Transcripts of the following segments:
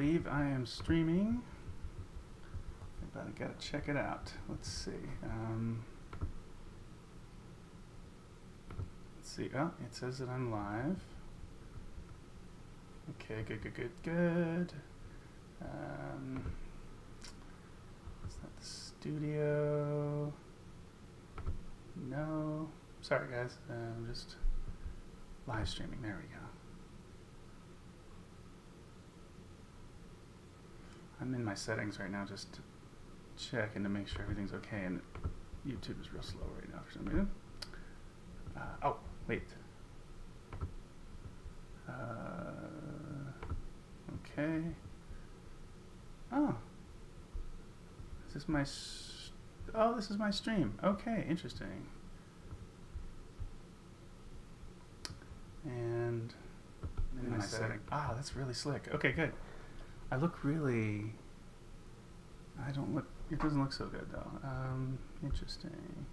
believe I am streaming, but I gotta check it out. Let's see. Let's see. Oh, it says that I'm live. Okay, good. Is that the studio? No. Sorry, guys. I'm just live streaming. There we go. I'm in my settings right now just checking to make sure everything's okay, and YouTube is real slow right now for some reason. Oh, wait. Okay. Oh. Is this my... Oh, this is my stream. Okay, interesting. And in my setting. Ah, that's really slick. Okay, good. I look really... I don't look... It doesn't look so good, though. Interesting.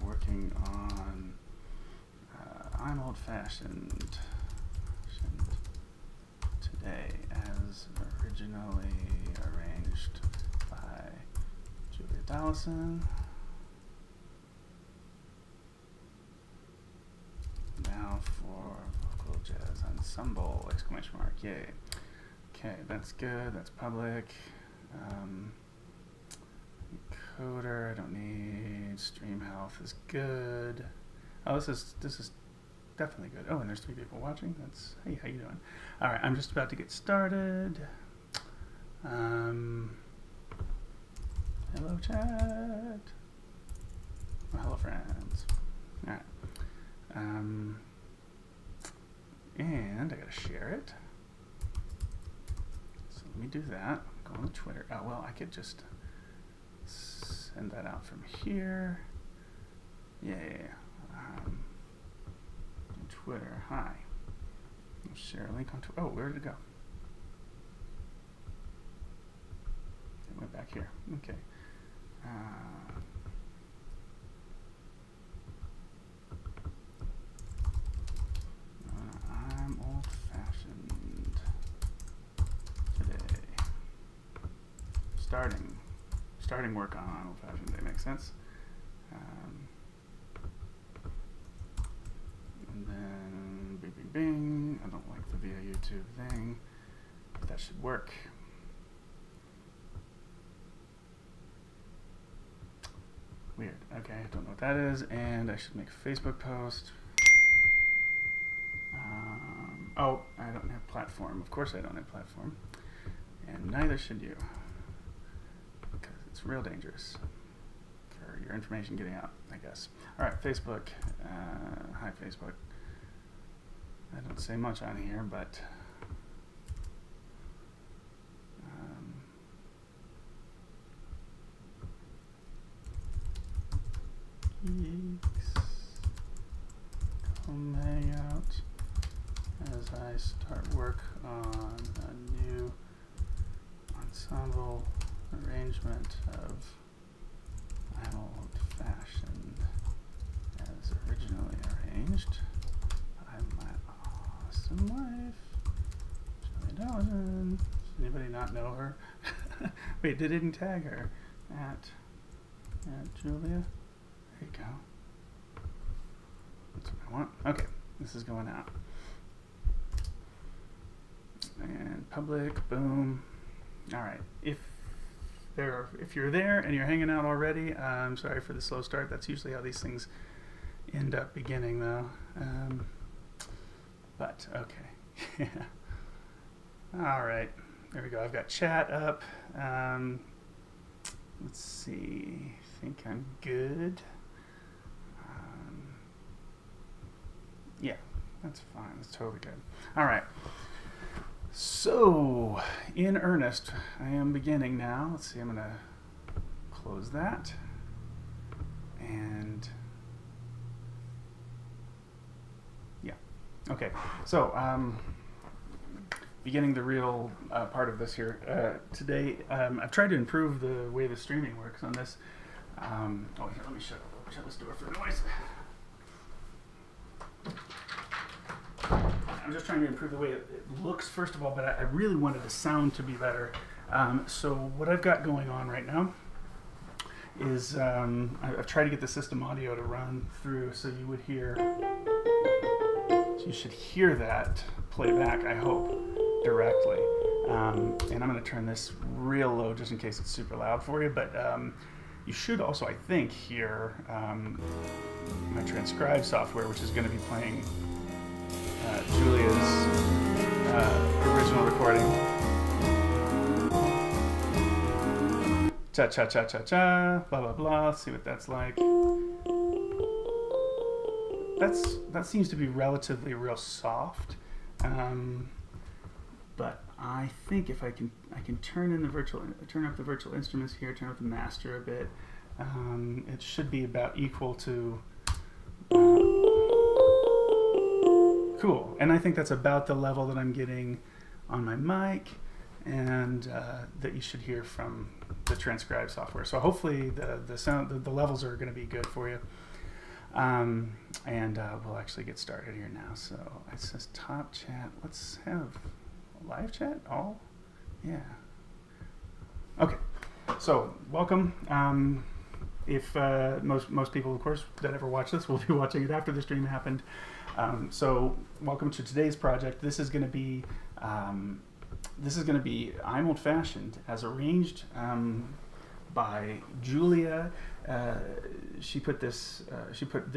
Working on... I'm old-fashioned today, as originally arranged by Julia Dollison. Now for vocal jazz ensemble, exclamation mark, yay. Okay, that's good, that's public. Encoder, I don't need. Stream health is good. Oh, this is definitely good. Oh, and there's 3 people watching. That's, hey, how you doing? All right, I'm just about to get started. Hello, chat. Oh, hello, friends. All right. And I gotta share it. So let me do that. Go on Twitter. Oh, well, I could just send that out from here. Yeah. Twitter. Hi. I'll share a link on Twitter. Oh, where did it go? It went back here. Okay. I'm old-fashioned today. Starting work on old-fashioned today. Makes sense. And then bing, bing, bing. I don't like the via YouTube thing, but that should work. Weird. Okay, I don't know what that is, and I should make a Facebook post. Oh, I don't have platform. Of course I don't have platform. And neither should you. Because it's real dangerous for your information getting out, I guess. Alright, Facebook. Hi, Facebook. I don't say much on here, but... Geeks. Come hang out as I start work on a new ensemble arrangement of I'm Old-Fashioned as originally arranged by my awesome wife, Julia Dollison. Does anybody not know her? Wait, they didn't tag her at Julia. There you go. That's what I want. Okay, this is going out. And public, boom. All right. If you're there and you're hanging out already, I'm sorry for the slow start. That's usually how these things end up beginning, though. But okay. All right. There we go. I've got chat up. Let's see. I think I'm good. Yeah, that's fine. That's totally good. All right. So, in earnest, I am beginning now. Let's see, I'm going to close that. And, yeah. Okay, so, beginning the real part of this here. Today, I've tried to improve the way the streaming works on this. Oh, here, let me shut this door for noise. I'm just trying to improve the way it looks, first of all, but I really wanted the sound to be better. So what I've got going on right now is I've tried to get the system audio to run through so you would hear, so you should hear that play back, I hope, directly. And I'm going to turn this real low just in case it's super loud for you, but you should also, I think, hear my transcribe software, which is going to be playing Julia's original recording. Cha-cha-cha-cha-cha, blah, blah, blah. Let's see what that's like. That seems to be relatively real soft. But I think if I can turn up the virtual instruments here, turn up the master a bit. It should be about equal to cool. And I think that's about the level that I'm getting on my mic, and that you should hear from the transcribe software. So hopefully the levels are going to be good for you. And we'll actually get started here now. So it says top chat. Let's have live chat. All, yeah. Okay. So welcome. If most people, of course, that ever watch this will be watching it after the stream happened. So welcome to today's project. This is going to be I'm Old Fashioned, as arranged by Julia. She put this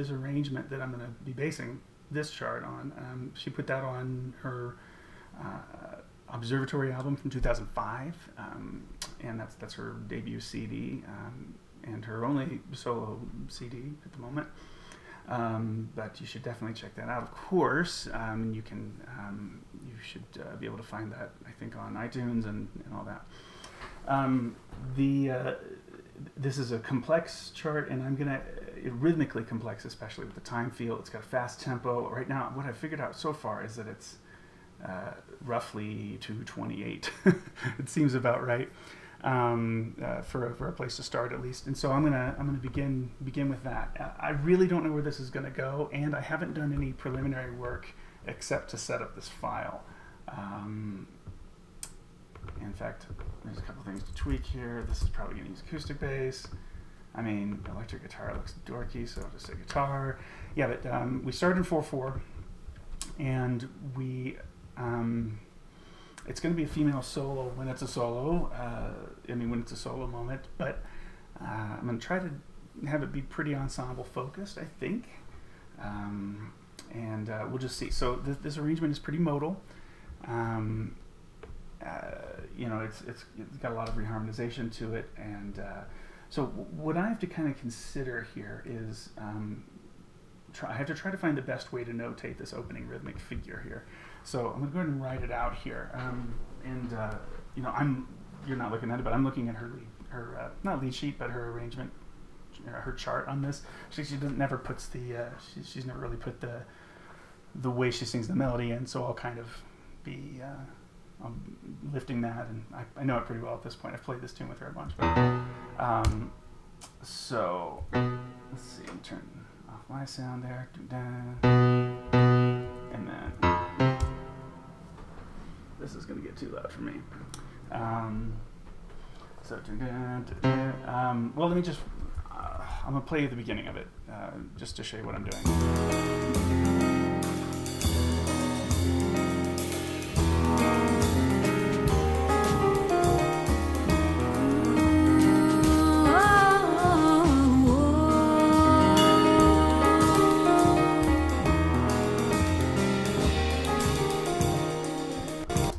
arrangement that I'm going to be basing this chart on. She put that on her Observatory album from 2005, and that's her debut CD, and her only solo CD at the moment. But you should definitely check that out, of course. You should be able to find that, I think, on iTunes and all that. This is a complex chart, and I'm gonna rhythmically complex, especially with the time feel. It's got a fast tempo. Right now, what I've figured out so far is that it's roughly 228. It seems about right for a place to start, at least. And so I'm gonna begin with that. I really don't know where this is gonna go, and I haven't done any preliminary work except to set up this file. In fact, there's a couple things to tweak here. This is probably going to use acoustic bass. I mean, electric guitar looks dorky, so I'll just say guitar. Yeah, but we started in 4/4, and it's going to be a female solo when it's a solo. When it's a solo moment, but I'm going to try to have it be pretty ensemble focused, I think. And we'll just see. So this arrangement is pretty modal. It's got a lot of reharmonization to it, and so what I have to kind of consider here is I have to try to find the best way to notate this opening rhythmic figure here. So I'm going to go ahead and write it out here, you're not looking at it, but I'm looking at her not lead sheet, but her arrangement, her chart on this. She never puts she's never really put the way she sings the melody in, so I'll kind of be I'm lifting that, and I know it pretty well at this point. I've played this tune with her a bunch. But, so let's see. I'm turning off my sound there, and then this is going to get too loud for me. Well, let me just. I'm going to play the beginning of it just to show you what I'm doing.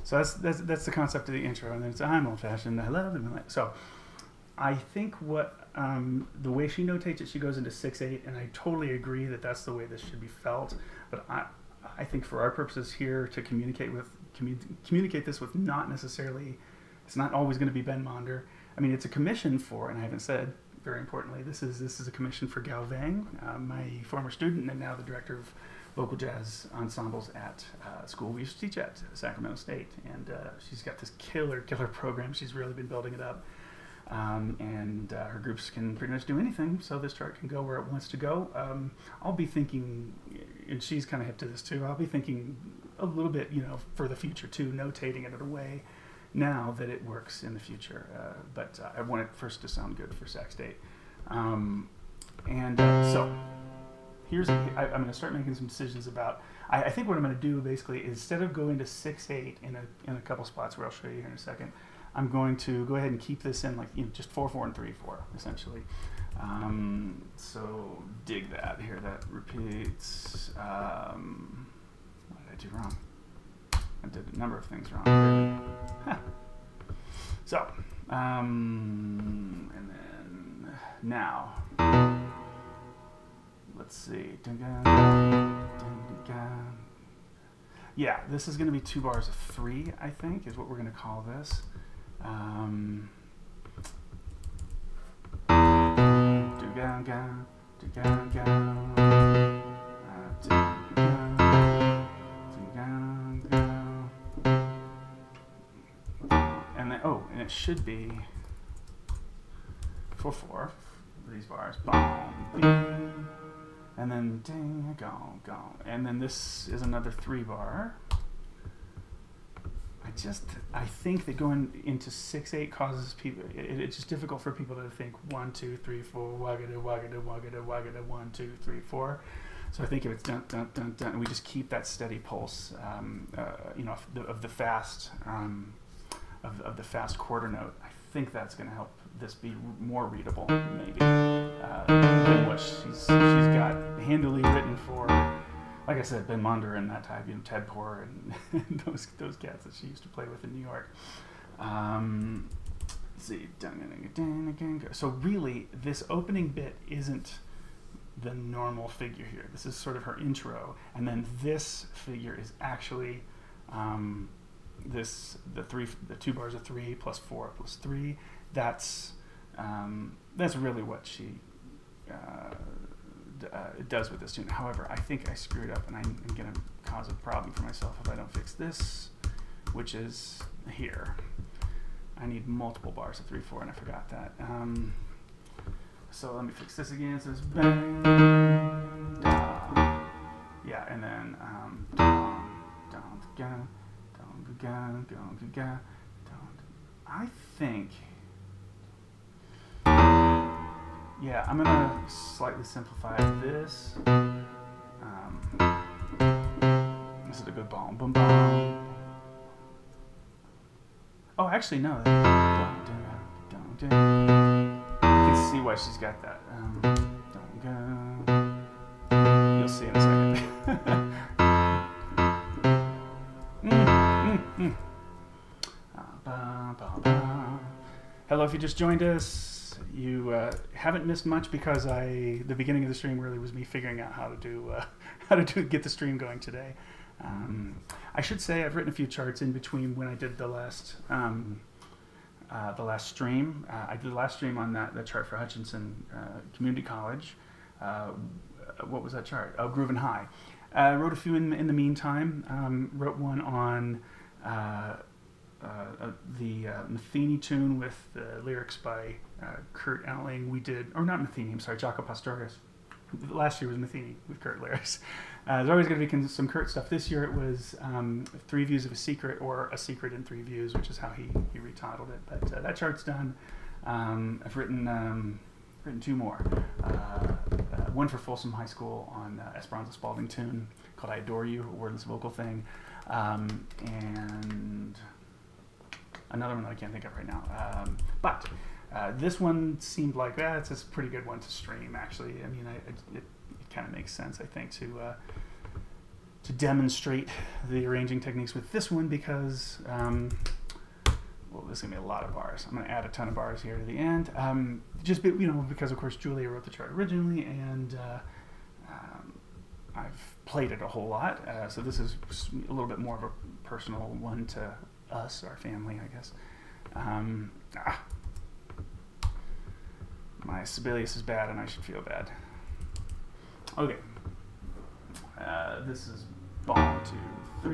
So that's the concept of the intro, and then it's I'm old fashioned, I love it. So I think what the way she notates it, she goes into 6/8, and I totally agree that that's the way this should be felt. But I think for our purposes here to communicate this with not necessarily, it's not always going to be Ben Monder. I mean, it's a commission for, and I haven't said very importantly, this is a commission for Gao Vang, my former student and now the director of vocal jazz ensembles at school we used to teach at, Sacramento State, and she's got this killer program. She's really been building it up, and her groups can pretty much do anything, so this chart can go where it wants to go. I'll be thinking, and she's kind of hip to this too, I'll be thinking a little bit, you know, for the future too, notating it in a way now that it works in the future. But I want it first to sound good for sax date. So here's, I'm going to start making some decisions about, I think what I'm going to do basically is instead of going to 6/8 in a couple spots where I'll show you here in a second, I'm going to go ahead and keep this in like, you know, just 4/4 and 3/4 essentially. So dig that here, that repeats. What did I do wrong? I did a number of things wrong. Huh. So, and then now, let's see. Yeah, this is going to be 2 bars of 3, I think, is what we're going to call this. And then, oh, and it should be 4/4 these bars. Boom, and then ding, go. And then this is another 3 bar. I think that going into 6/8 causes people, it's just difficult for people to think 1, 2, 3, 4, wagada, wagada, wagada, wagada, 1, 2, 3, 4. So I think if it's dun, dun, dun, dun, and we just keep that steady pulse, you know, of the fast quarter note, I think that's going to help this be more readable, maybe, than what she's got handily written for. Like I said, Ben Monder and that type, you know, Ted Poor and those cats that she used to play with in New York. Let's see, so really, this opening bit isn't the normal figure here. This is sort of her intro, and then this figure is actually the 2 bars of 3 plus 4 plus 3. That's really what she does with this tune. However, I think I screwed up, and I'm going to cause a problem for myself if I don't fix this, which is here. I need multiple bars of 3/4, and I forgot that. So let me fix this again. So it's bang, da. Yeah, and then I think. Yeah, I'm gonna slightly simplify this. This is a good bomb, boom, boom. Oh, actually, no. You can see why she's got that. You'll see in a second. Hello, if you just joined us. You haven't missed much because the beginning of the stream really was me figuring out how to get the stream going today. I should say I've written a few charts in between when I did the last stream. I did the last stream on the chart for Hutchinson Community College. What was that chart? Oh, Groove and High. I wrote a few in the meantime. Wrote one on the Matheny tune with the lyrics by Kurt Elling. We did, or not Matheny, I'm sorry, Jaco Pastorius. Last year was Matheny with Kurt lyrics. There's always going to be some Kurt stuff. This year it was 3 Views of a Secret, or A Secret in 3 Views, which is how he retitled it. But that chart's done. I've written 2 more. One for Folsom High School on Esperanza Spalding tune called I Adore You, a wordless vocal thing. And another one that I can't think of right now. But this one seemed like, it's a pretty good one to stream, actually. I mean, it kind of makes sense, I think, to demonstrate the arranging techniques with this one because, well, this is going to be a lot of bars. I'm going to add a ton of bars here to the end. Because, of course, Julia wrote the chart originally, and I've played it a whole lot. So this is a little bit more of a personal one to us, our family, I guess. My Sibelius is bad, and I should feel bad. Okay. This is bomb 2, 3.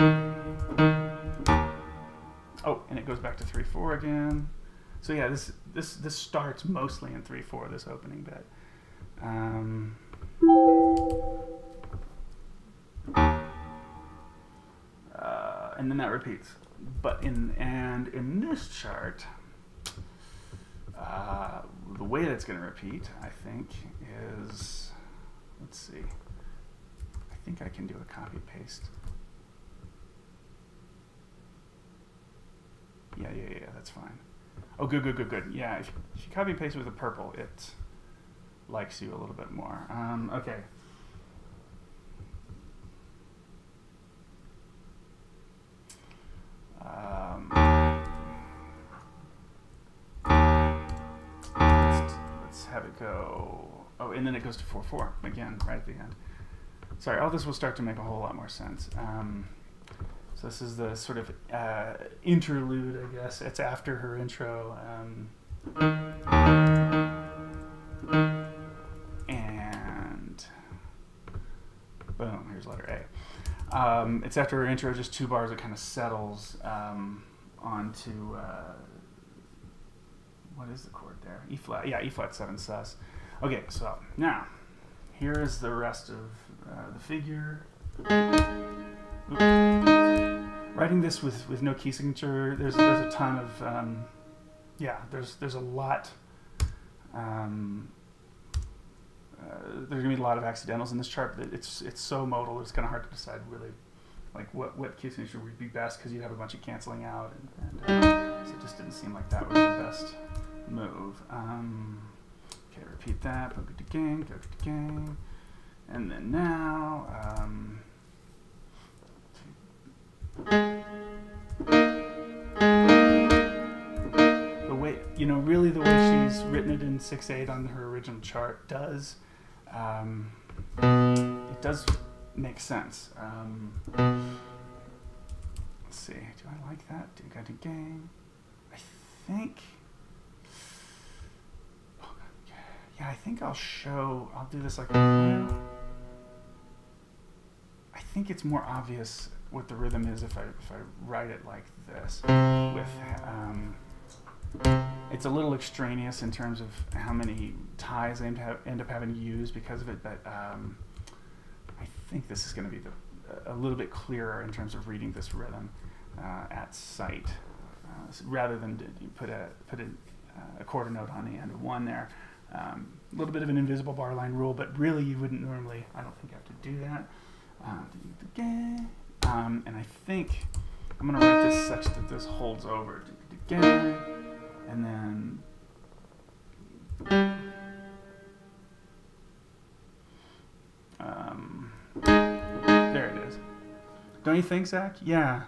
Oh, and it goes back to 3/4 again. So yeah, this starts mostly in 3/4. This opening bit. and then that repeats. But in this chart, the way that's going to repeat, I think, is, let's see. I think I can do a copy paste. Yeah, that's fine. Oh, good. Yeah, if you copy paste with a purple, it likes you a little bit more. Okay. Let's have it go. Oh, and then it goes to 4/4 again, right at the end. Sorry, all this will start to make a whole lot more sense. So this is the sort of interlude, I guess. It's after her intro. And boom, here's letter A. It's after her intro, just 2 bars, it kind of settles onto, what is the chord there? E flat, yeah, E flat 7 sus. Okay, so now, here is the rest of the figure. Writing this with no key signature, there's a ton of, yeah, there's a lot, there's gonna be a lot of accidentals in this chart, but it's so modal, it's kind of hard to decide really, like what key signature would be best, because you'd have a bunch of canceling out, and so it just didn't seem like that was the best move. Okay, repeat that, go to gang, and then now, the way, really the way she's written it in 6/8 on her original chart does, it does make sense. Let's see, do I like that? Do I got gang? I think, yeah, I think I'll do this like, I think it's more obvious what the rhythm is if I write it like this. With it's a little extraneous in terms of how many ties I end up having to use because of it, but I think this is going to be a little bit clearer in terms of reading this rhythm at sight, rather than put a quarter note on the end of 1 there. A little bit of an invisible bar line rule, but really you wouldn't normally, I don't think, have to do that. And I think I'm going to write this such that this holds over. And then there it is. Don't you think, Zach? Yeah.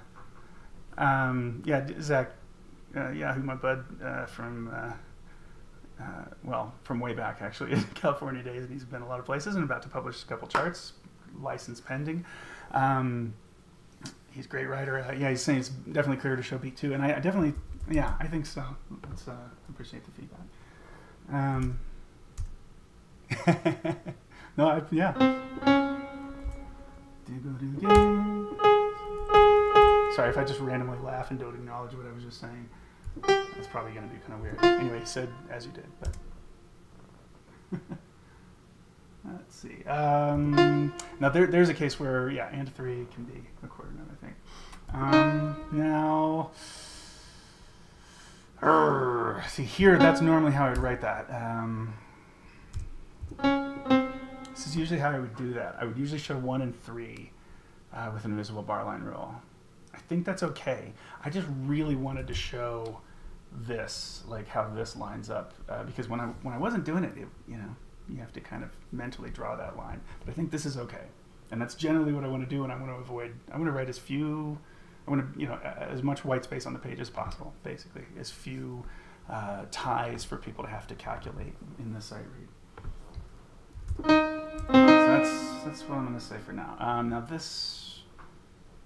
Yeah, Zach, who my bud from way back actually in California days, and he's been a lot of places and about to publish a couple charts, license pending. He's a great writer. Yeah, he's saying it's definitely clear to show beat 2, and I definitely, yeah, I think so. Let's appreciate the feedback. No, yeah. Sorry if I just randomly laugh and don't acknowledge what I was just saying. That's probably going to be kind of weird. Anyway, he said as you did, but let's see. Now there's a case where, yeah, and 3 can be a quarter note, I think. Now, see here, that's normally how I would write that. This is usually how I would do that. I would usually show 1 and 3 with an invisible bar line rule. I think that's okay. I just really wanted to show this, like how this lines up, because when I wasn't doing it, you have to kind of mentally draw that line. But I think this is okay, and that's generally what I want to do, and I want to avoid. I want to write as few. I want to, as much white space on the page as possible. Basically, as few ties for people to have to calculate in the sight read. So that's what I'm going to say for now. Now this,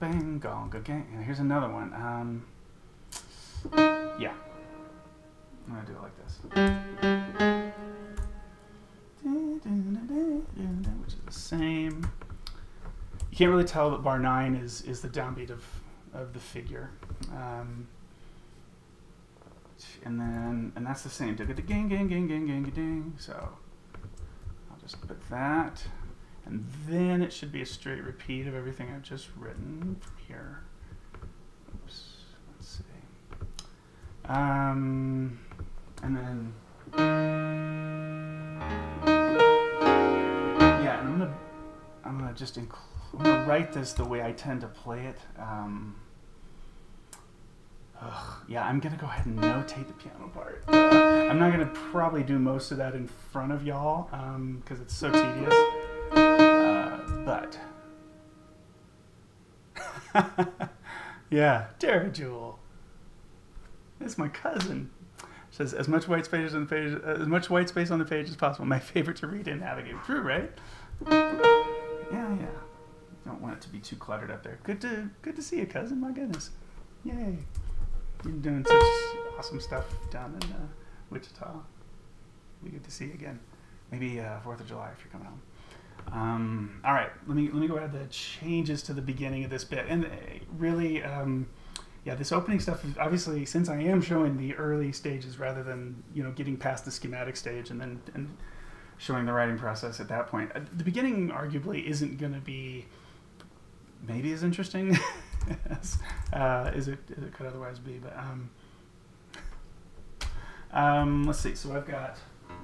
bang gong gang. Here's another one. Yeah, I'm going to do it like this. Which is the same. You can't really tell that bar 9 is the downbeat of the figure, and that's the same. Gang. So I'll just put that, and then it should be a straight repeat of everything I've just written from here. And then, yeah, and I'm gonna just I'm gonna write this the way I tend to play it. Yeah, I'm gonna go ahead and notate the piano part. I'm not gonna probably do most of that in front of y'all because it's so tedious. But yeah, Tara Jewel. It's my cousin. She says as much white space on the page, as possible. My favorite to read and navigate. True, right? Yeah. Don't want it to be too cluttered up there. Good to see you, cousin. My goodness. Yay. You're doing such awesome stuff down in Wichita. Be good to see you again. Maybe 4th of July if you're coming home. All right, let me go ahead the changes to the beginning of this bit, and really, yeah, this opening stuff is obviously, since I am showing the early stages rather than getting past the schematic stage and showing the writing process at that point. The beginning arguably isn't going to be maybe as interesting as it could otherwise be, but let's see. So I've got,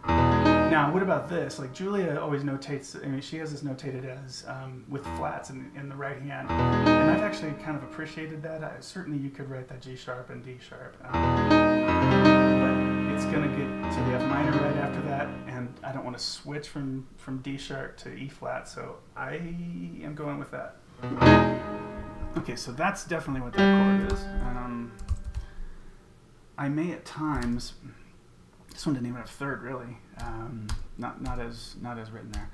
now what about this? Like Julia always notates, I mean, she has this notated as with flats in the right hand, and I've actually kind of appreciated that. Certainly you could write that G sharp and D sharp, but it's gonna get to the F minor right after that, and I don't want to switch from D sharp to E flat, so I am going with that. Okay, so that's definitely what that chord is. I may at times, this one didn't even have third really, not as written there.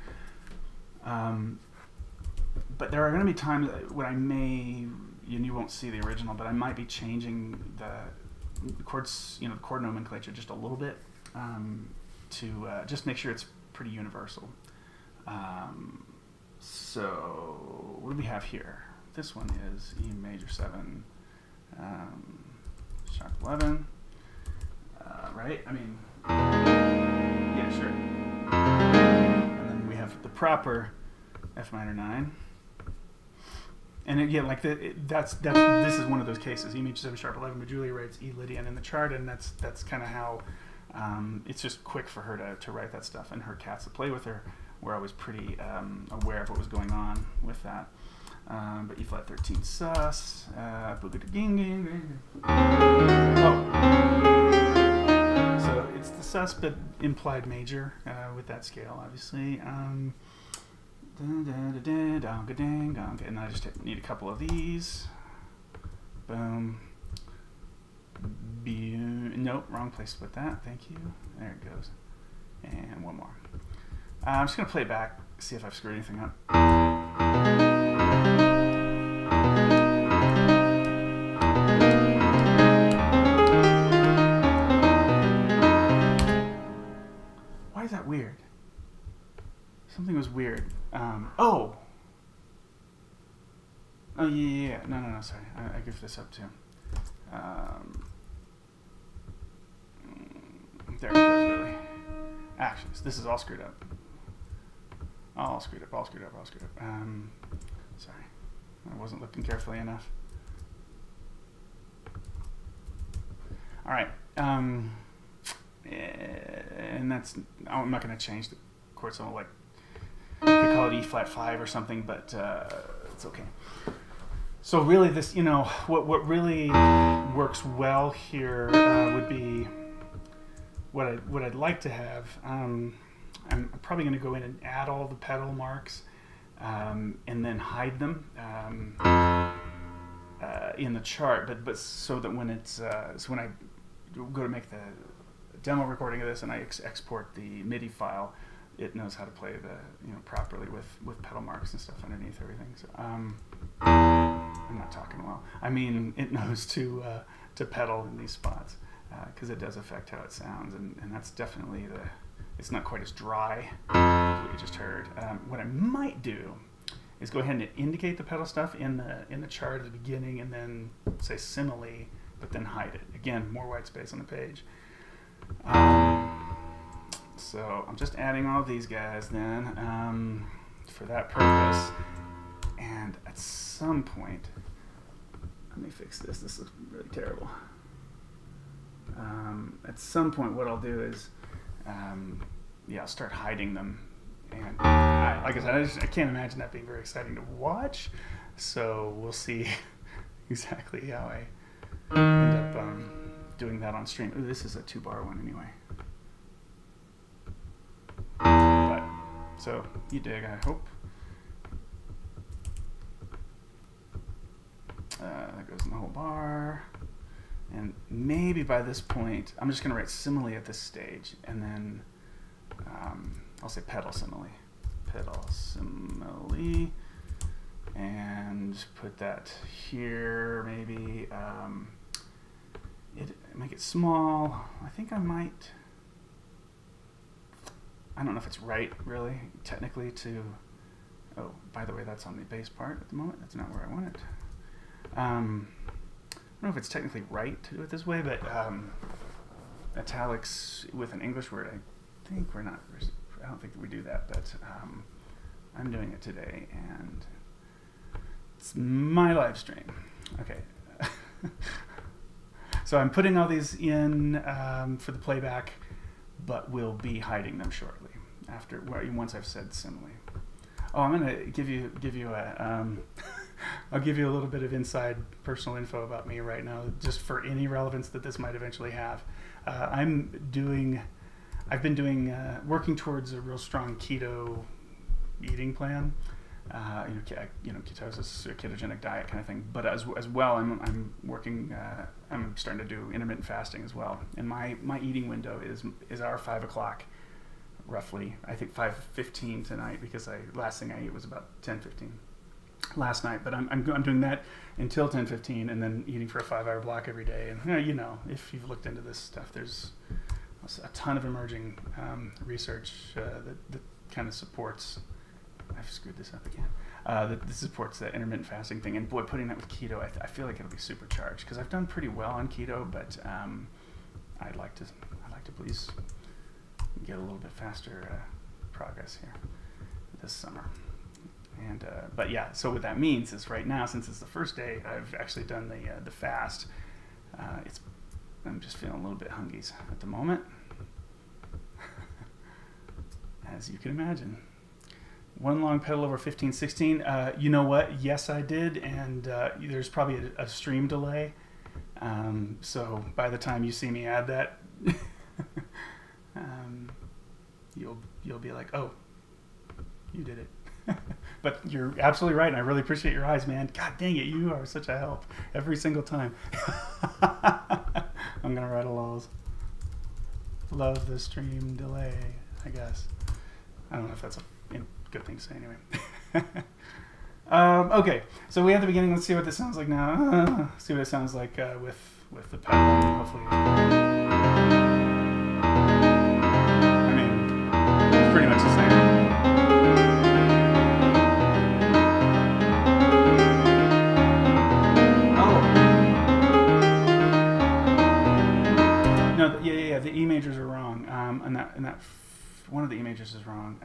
But there are going to be times when I may, and you won't see the original, but I might be changing the chords, the chord nomenclature just a little bit to just make sure it's pretty universal. So what do we have here? This one is E major 7, sharp 11, right? I mean, yeah, sure. And then we have the proper F minor 9. And again, like this is one of those cases. E major 7, sharp 11, but Julia writes E Lydian in the chart, and that's kind of how it's just quick for her to write that stuff. And her cats that play with her were always pretty aware of what was going on with that. But E flat 13 sus, so it's the sus but implied major with that scale, obviously. And I just need a couple of these. Boom. Nope, wrong place to put that. Thank you. There it goes. And one more. I'm just gonna play it back, see if I've screwed anything up. Why is that weird? Something was weird. Oh, yeah. No, sorry. I goofed this up too. There it goes, really. Actually, this is all screwed up. All screwed up. Sorry. I wasn't looking carefully enough. All right. And that's, I'm not going to change the chord solo, like, you could call it E flat 5 or something, but it's okay. So really this, what really works well here would be what I'd like to have. I'm probably going to go in and add all the pedal marks and then hide them in the chart, but so that when it's so when I go to make the demo recording of this and I export the MIDI file, it knows how to play the properly with pedal marks and stuff underneath everything. So I'm not talking well. I mean, it knows to pedal in these spots because it does affect how it sounds, and that's definitely it's not quite as dry as what you just heard. What I might do is go ahead and indicate the pedal stuff in the chart at the beginning, and then say simile, but then hide it. Again, more white space on the page. So I'm just adding all these guys then for that purpose. And at some point, let me fix this. This looks really terrible. At some point, what I'll do is, yeah, I'll start hiding them. And like I said, I can't imagine that being very exciting to watch. So we'll see exactly how I end up doing that on stream. Ooh, this is a 2-bar one anyway. But so you dig, I hope. That goes in the whole bar. And maybe by this point, I'm just going to write simile at this stage, and then I'll say pedal simile. Pedal simile. And put that here, maybe. Make it small. I think I might. I don't know if it's right, really, technically, to. Oh, by the way, that's on the bass part at the moment. That's not where I want it. I don't know if it's technically right to do it this way, but italics with an English word, I think we're not. I don't think that we do that, but I'm doing it today, and it's my live stream. Okay. So I'm putting all these in for the playback, but we'll be hiding them shortly after once I've said simile. Oh, I'm gonna give you a I'll give you a little bit of inside personal info about me right now, just for any relevance that this might eventually have. I've been working towards a real strong keto eating plan. Ketosis, ketogenic diet kind of thing. But as well, I'm working. I'm starting to do intermittent fasting as well. And my eating window is our 5 o'clock, roughly. I think 5:15 tonight, because last thing I ate was about 10:15 last night. But I'm doing that until 10:15, and then eating for a 5-hour block every day. And if you've looked into this stuff, there's a ton of emerging research that kind of supports. I've screwed this up again. That supports that intermittent fasting thing, and boy, putting that with keto, I feel like it'll be supercharged, because I've done pretty well on keto, but I'd like to please get a little bit faster progress here this summer. And but yeah, so what that means is right now, since it's the first day I've actually done the fast, I'm just feeling a little bit hungies at the moment, as you can imagine. One long pedal over 15/16. You know what? Yes, I did, and there's probably a stream delay. So by the time you see me add that, you'll be like, oh, you did it. But you're absolutely right, and I really appreciate your eyes, man. God dang it, you are such a help every single time. I'm gonna write a laws. Love the stream delay, I guess. I don't know if that's a good thing to say anyway. Okay, so we have the beginning. Let's see what this sounds like now. See what it sounds like with the pedal. Hopefully, I mean, it's pretty much the same. Oh, no, yeah. The E majors are wrong. And that one of the E majors is wrong.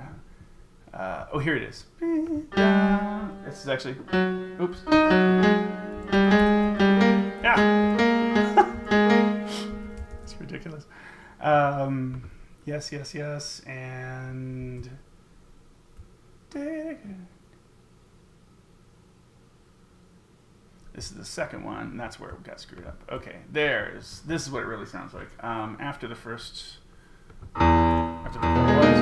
Oh, here it is. This is actually, oops. Yeah. It's ridiculous. Yes, and this is the second one, and that's where it got screwed up. Okay, this is what it really sounds like. After the first, after the chorus.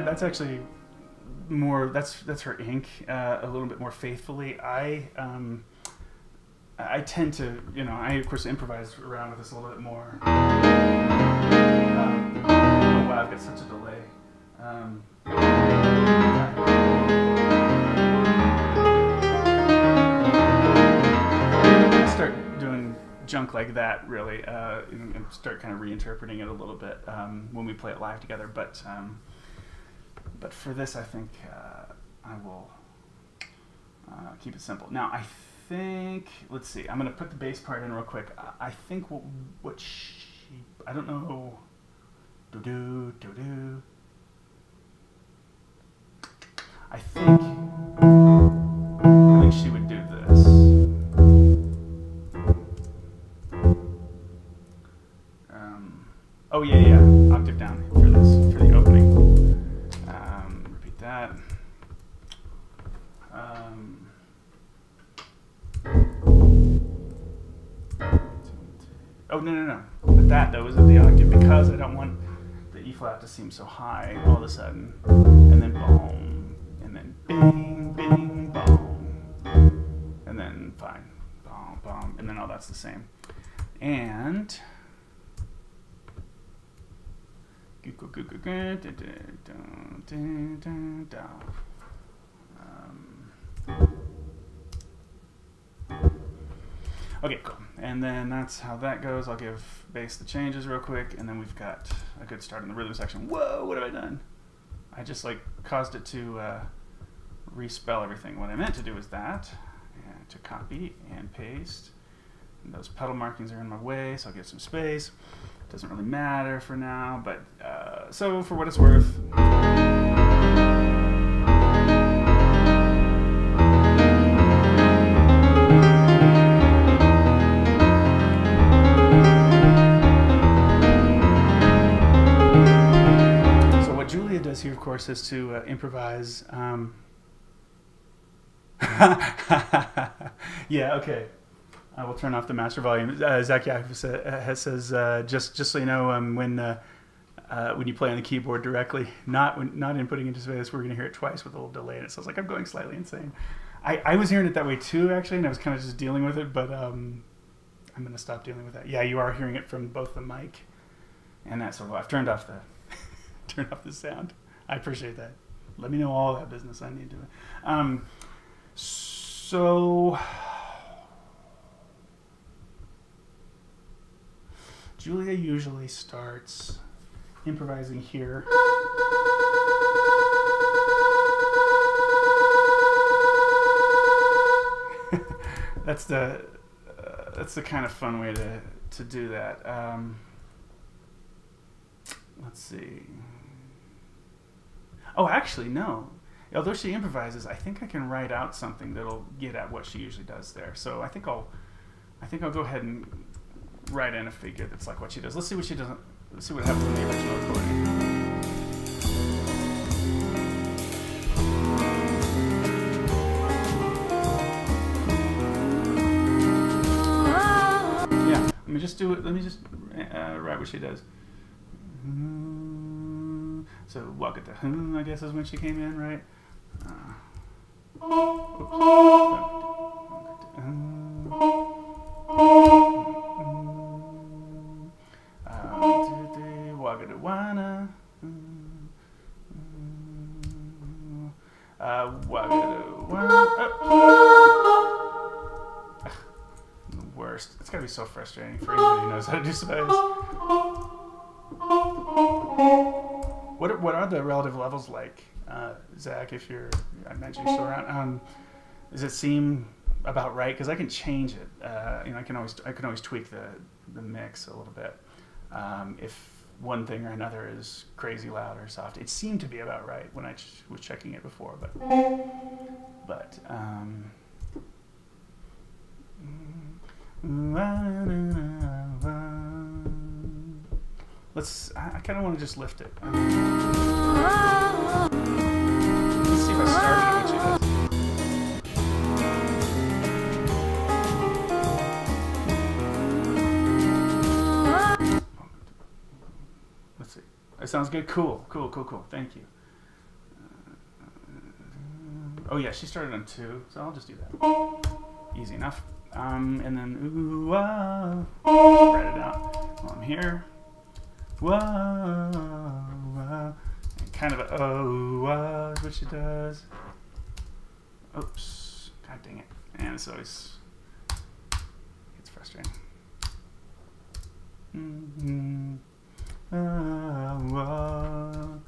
That's actually more. That's her ink a little bit more faithfully. I tend to, I of course improvise around with this a little bit more. Oh wow, I've got such a delay. I start doing junk like that really, and start kind of reinterpreting it a little bit when we play it live together, but for this, I think I will keep it simple. Now, I think, let's see, I'm going to put the bass part in real quick. I think I don't know Do-do-do-do. I think she would do this. Oh yeah, octave down for this, for the opening. Repeat that. Oh no. But that though isn't the octave because I don't want the E flat to seem so high all of a sudden. And then boom, and then bing, bing, boom, and then fine, boom, boom, and then all that's the same. And okay, cool. And then that's how that goes. I'll give bass the changes real quick, and then we've got a good start in the rhythm section. Whoa, what have I done? I just like caused it to respell everything. What I meant to do was that, and to copy and paste. And those pedal markings are in my way, so I'll give some space. Doesn't really matter for now, but so for what it's worth. So what Julia does here, of course, is to improvise. Yeah, okay. I will turn off the master volume. Zach Yakov says, just so you know, when you play on the keyboard directly, not inputting into space, we're going to hear it twice with a little delay, and it sounds like I'm going slightly insane. I was hearing it that way too, actually, and I was kind of just dealing with it, but I'm going to stop dealing with that. Yeah, you are hearing it from both the mic and that, so I've turned off the turned off the sound. I appreciate that. Let me know all that business I need to. So Julia usually starts improvising here. That's the kind of fun way to do that. Let's see. Oh, actually, no. Although she improvises, I think I can write out something that'll get at what she usually does there. So I think I'll go ahead and write in a figure that's like what she does. Let's see what she does. Let's see what happens in the original recording. Yeah, let me just do it. Let me just write what she does. So walk at the I guess is when she came in, right? Wagadawana. The worst. It's gotta be so frustrating for anybody who knows how to do space. What are the relative levels like, Zach? If I mentioned you're still around. Does it seem about right? Because I can change it. You know, I can always tweak the mix a little bit. If one thing or another is crazy loud or soft, it seemed to be about right when I was checking it before. But I kind of want to just lift it. Let's see if I started it when she does. Let's see. That sounds good. Cool. Thank you. Oh yeah, she started on 2, so I'll just do that. Easy enough. And then ooh, write it out while I'm here. Whoa, whoa. And kind of a oh, whoa is what she does. Oops. God dang it. And it's always, it's frustrating. Whoa.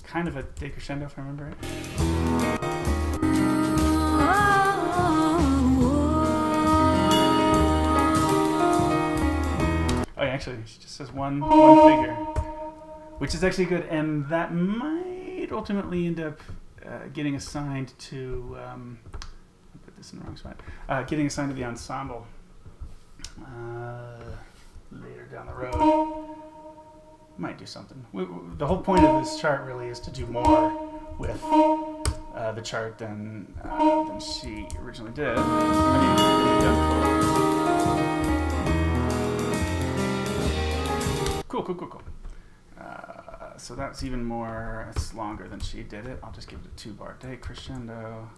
Kind of a decrescendo if I remember right. Oh yeah, actually, she just says one figure. which is actually good, and that might ultimately end up getting assigned to. I put this in the wrong spot. Getting assigned to the ensemble later down the road. Might do something. The whole point of this chart really is to do more with the chart than she originally did. Cool. So that's even more. It's longer than she did it. I'll just give it a 2-bar day crescendo.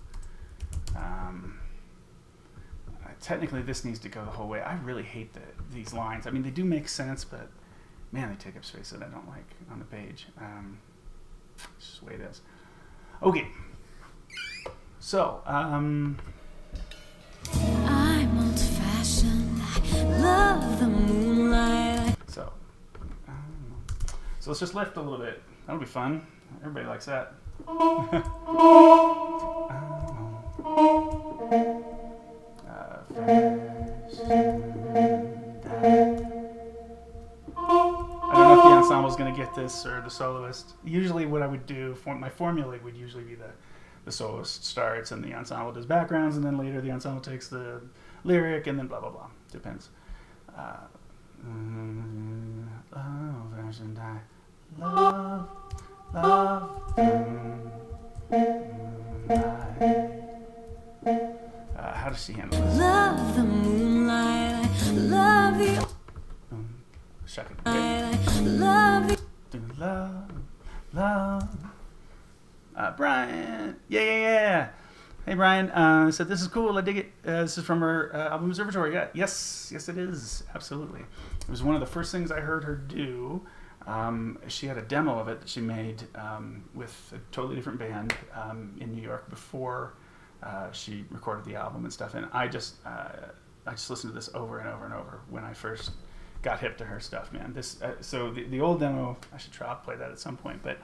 Technically, this needs to go the whole way. I really hate these lines. I mean, they do make sense, but man, they take up space that I don't like on the page. It's just the way it is. Okay. So, I'm old-fashioned. I love the moonlight. So let's just lift a little bit. That'll be fun. Everybody likes that. Ensemble's going to get this, or the soloist. Usually what I would do, my formula would usually be the soloist starts and the ensemble does backgrounds, and then later the ensemble takes the lyric, and then blah blah blah. Depends. Old-fashioned, I love how does she handle this? Love the moonlight, I love you. Shuck it. Okay. Love you. Love. Brian. Yeah. Hey, Brian. Said this is cool. I dig it. This is from her album Observatory. Yeah. Yes, it is. Absolutely. It was one of the first things I heard her do. She had a demo of it that she made with a totally different band in New York before she recorded the album and stuff. And I just listened to this over and over and over when I first got hip to her stuff, man. This so the old demo, I should try to play that at some point, but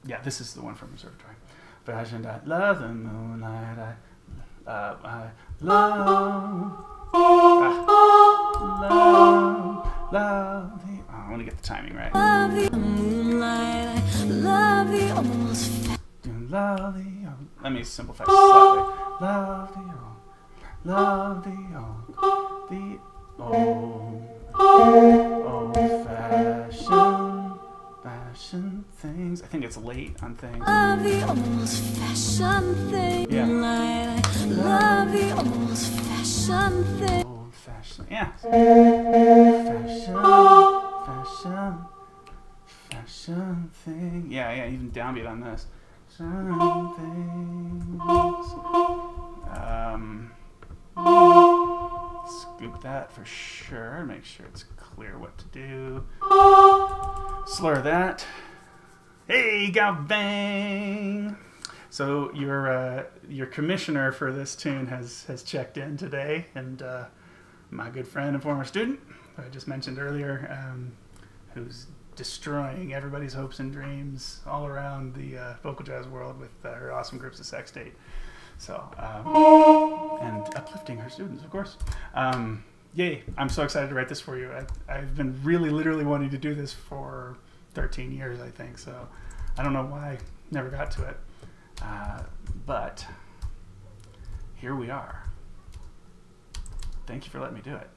yeah, this is the one from Observatory. Fashioned, I love the moonlight, I love the, I want to get the timing right. Love the moonlight, I love the almost love the, let me simplify slightly. Love the old-fashioned things. I think it's late on things. Love the old-fashioned thing. Yeah. Love the old-fashioned thing. Old-fashioned. Yeah. Fashion thing. Yeah. Even downbeat on this. Scoop that for sure. Make sure it's clear what to do. Slur that. Hey, bang! So your commissioner for this tune has checked in today, and my good friend and former student, who I just mentioned earlier, who's destroying everybody's hopes and dreams all around the vocal jazz world with her awesome groups of Sextate. So, and uplifting her students, of course. Yay, I'm so excited to write this for you. I've been really literally wanting to do this for 13 years, I think, so I don't know why I never got to it. But here we are. Thank you for letting me do it.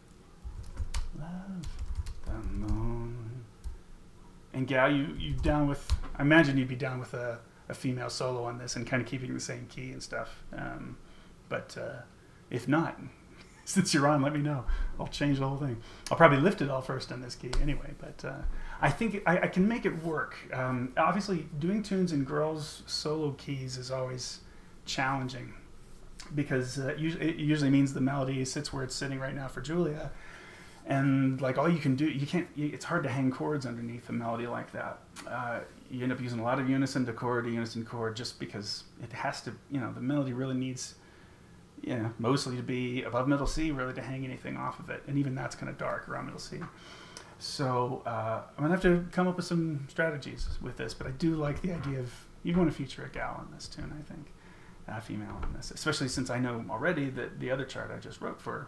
Love the moon. And Gal, you down with, I imagine you'd be down with a female solo on this and kind of keeping the same key and stuff. But if not, since you're on, let me know. I'll change the whole thing. I'll probably lift it all first on this key anyway, but I think I can make it work. Obviously, doing tunes in girls' solo keys is always challenging because it usually means the melody sits where it's sitting right now for Julia. And like all you can do, it's hard to hang chords underneath a melody like that. You end up using a lot of unison to chord to unison chord just because it has to, the melody really needs, mostly to be above middle C really to hang anything off of it. And even that's kind of dark around middle C. So I'm going to have to come up with some strategies with this, but I do like the idea of, you want to feature a gal in this tune, I think, female in this, especially since I know already that the other chart I just wrote for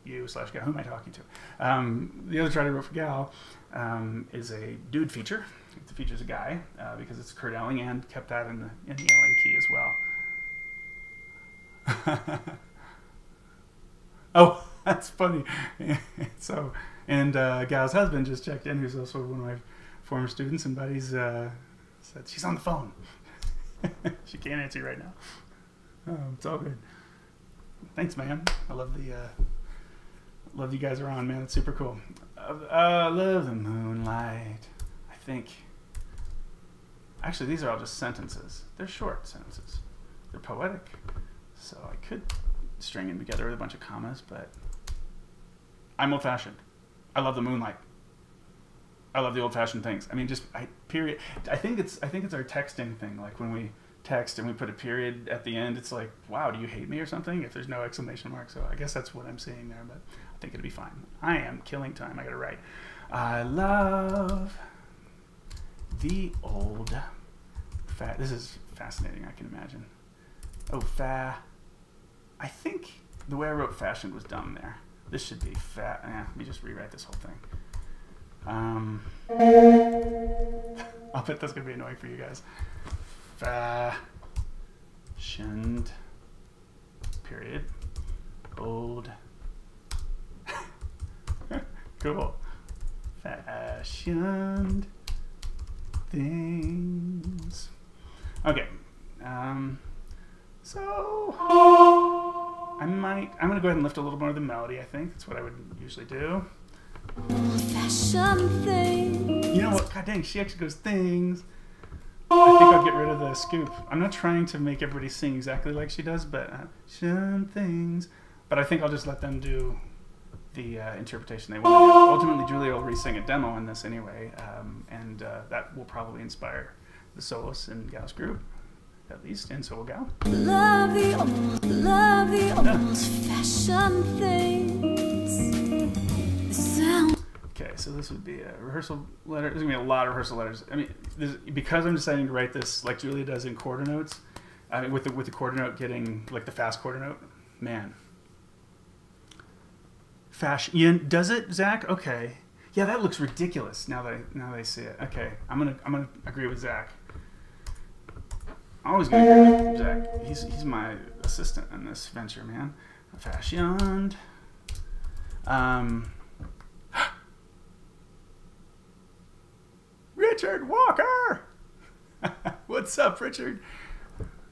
you/Gal. Who am I talking to? The other chart I wrote for Gal is a dude feature. It features a guy because it's Kurt Elling, and kept that in the Elling key as well. Oh, that's funny. So, and Gal's husband just checked in, who's also one of my former students and buddies, said she's on the phone. She can't answer you right now. It's all good. Thanks, man. I love you guys are on, man. It's super cool. Love the moonlight. I think. Actually, these are all just sentences. They're short sentences. They're poetic. So I could string them together with a bunch of commas, but I'm old-fashioned. I love the moonlight. I love the old-fashioned things. I mean, period. I think it's our texting thing. Like when we text and we put a period at the end, it's like, wow, do you hate me or something? If there's no exclamation mark. So I guess that's what I'm seeing there, but I think it'll be fine. I am killing time. I got to write. I love the old. This is fascinating. I can imagine. Oh, I think the way I wrote fashioned was dumb there. This should be let me just rewrite this whole thing. I'll bet that's gonna be annoying for you guys. Fashioned. Period. Old. Cool. Fashioned things. Okay. So I'm gonna go ahead and lift a little more of the melody. I think that's what I would usually do. You know what? God dang, she actually goes things. I think I'll get rid of the scoop. I'm not trying to make everybody sing exactly like she does, but things. But I think I'll just let them do the interpretation they want to do. Ultimately, Julia will re-sing a demo on this anyway, and that will probably inspire the soloists in Gal's group, at least, and so will Gal. Love the old-fashioned things. Okay, so this would be a rehearsal letter. There's gonna be a lot of rehearsal letters. I mean, because I'm deciding to write this like Julia does in quarter notes. I mean, with the quarter note getting like the fast quarter note, man. Fashion does it, Zach? Okay, yeah, that looks ridiculous now that I see it. Okay, I'm gonna agree with Zach. Always gonna agree with Zach. He's my assistant in this venture, man. Fashioned. Richard Walker! What's up, Richard?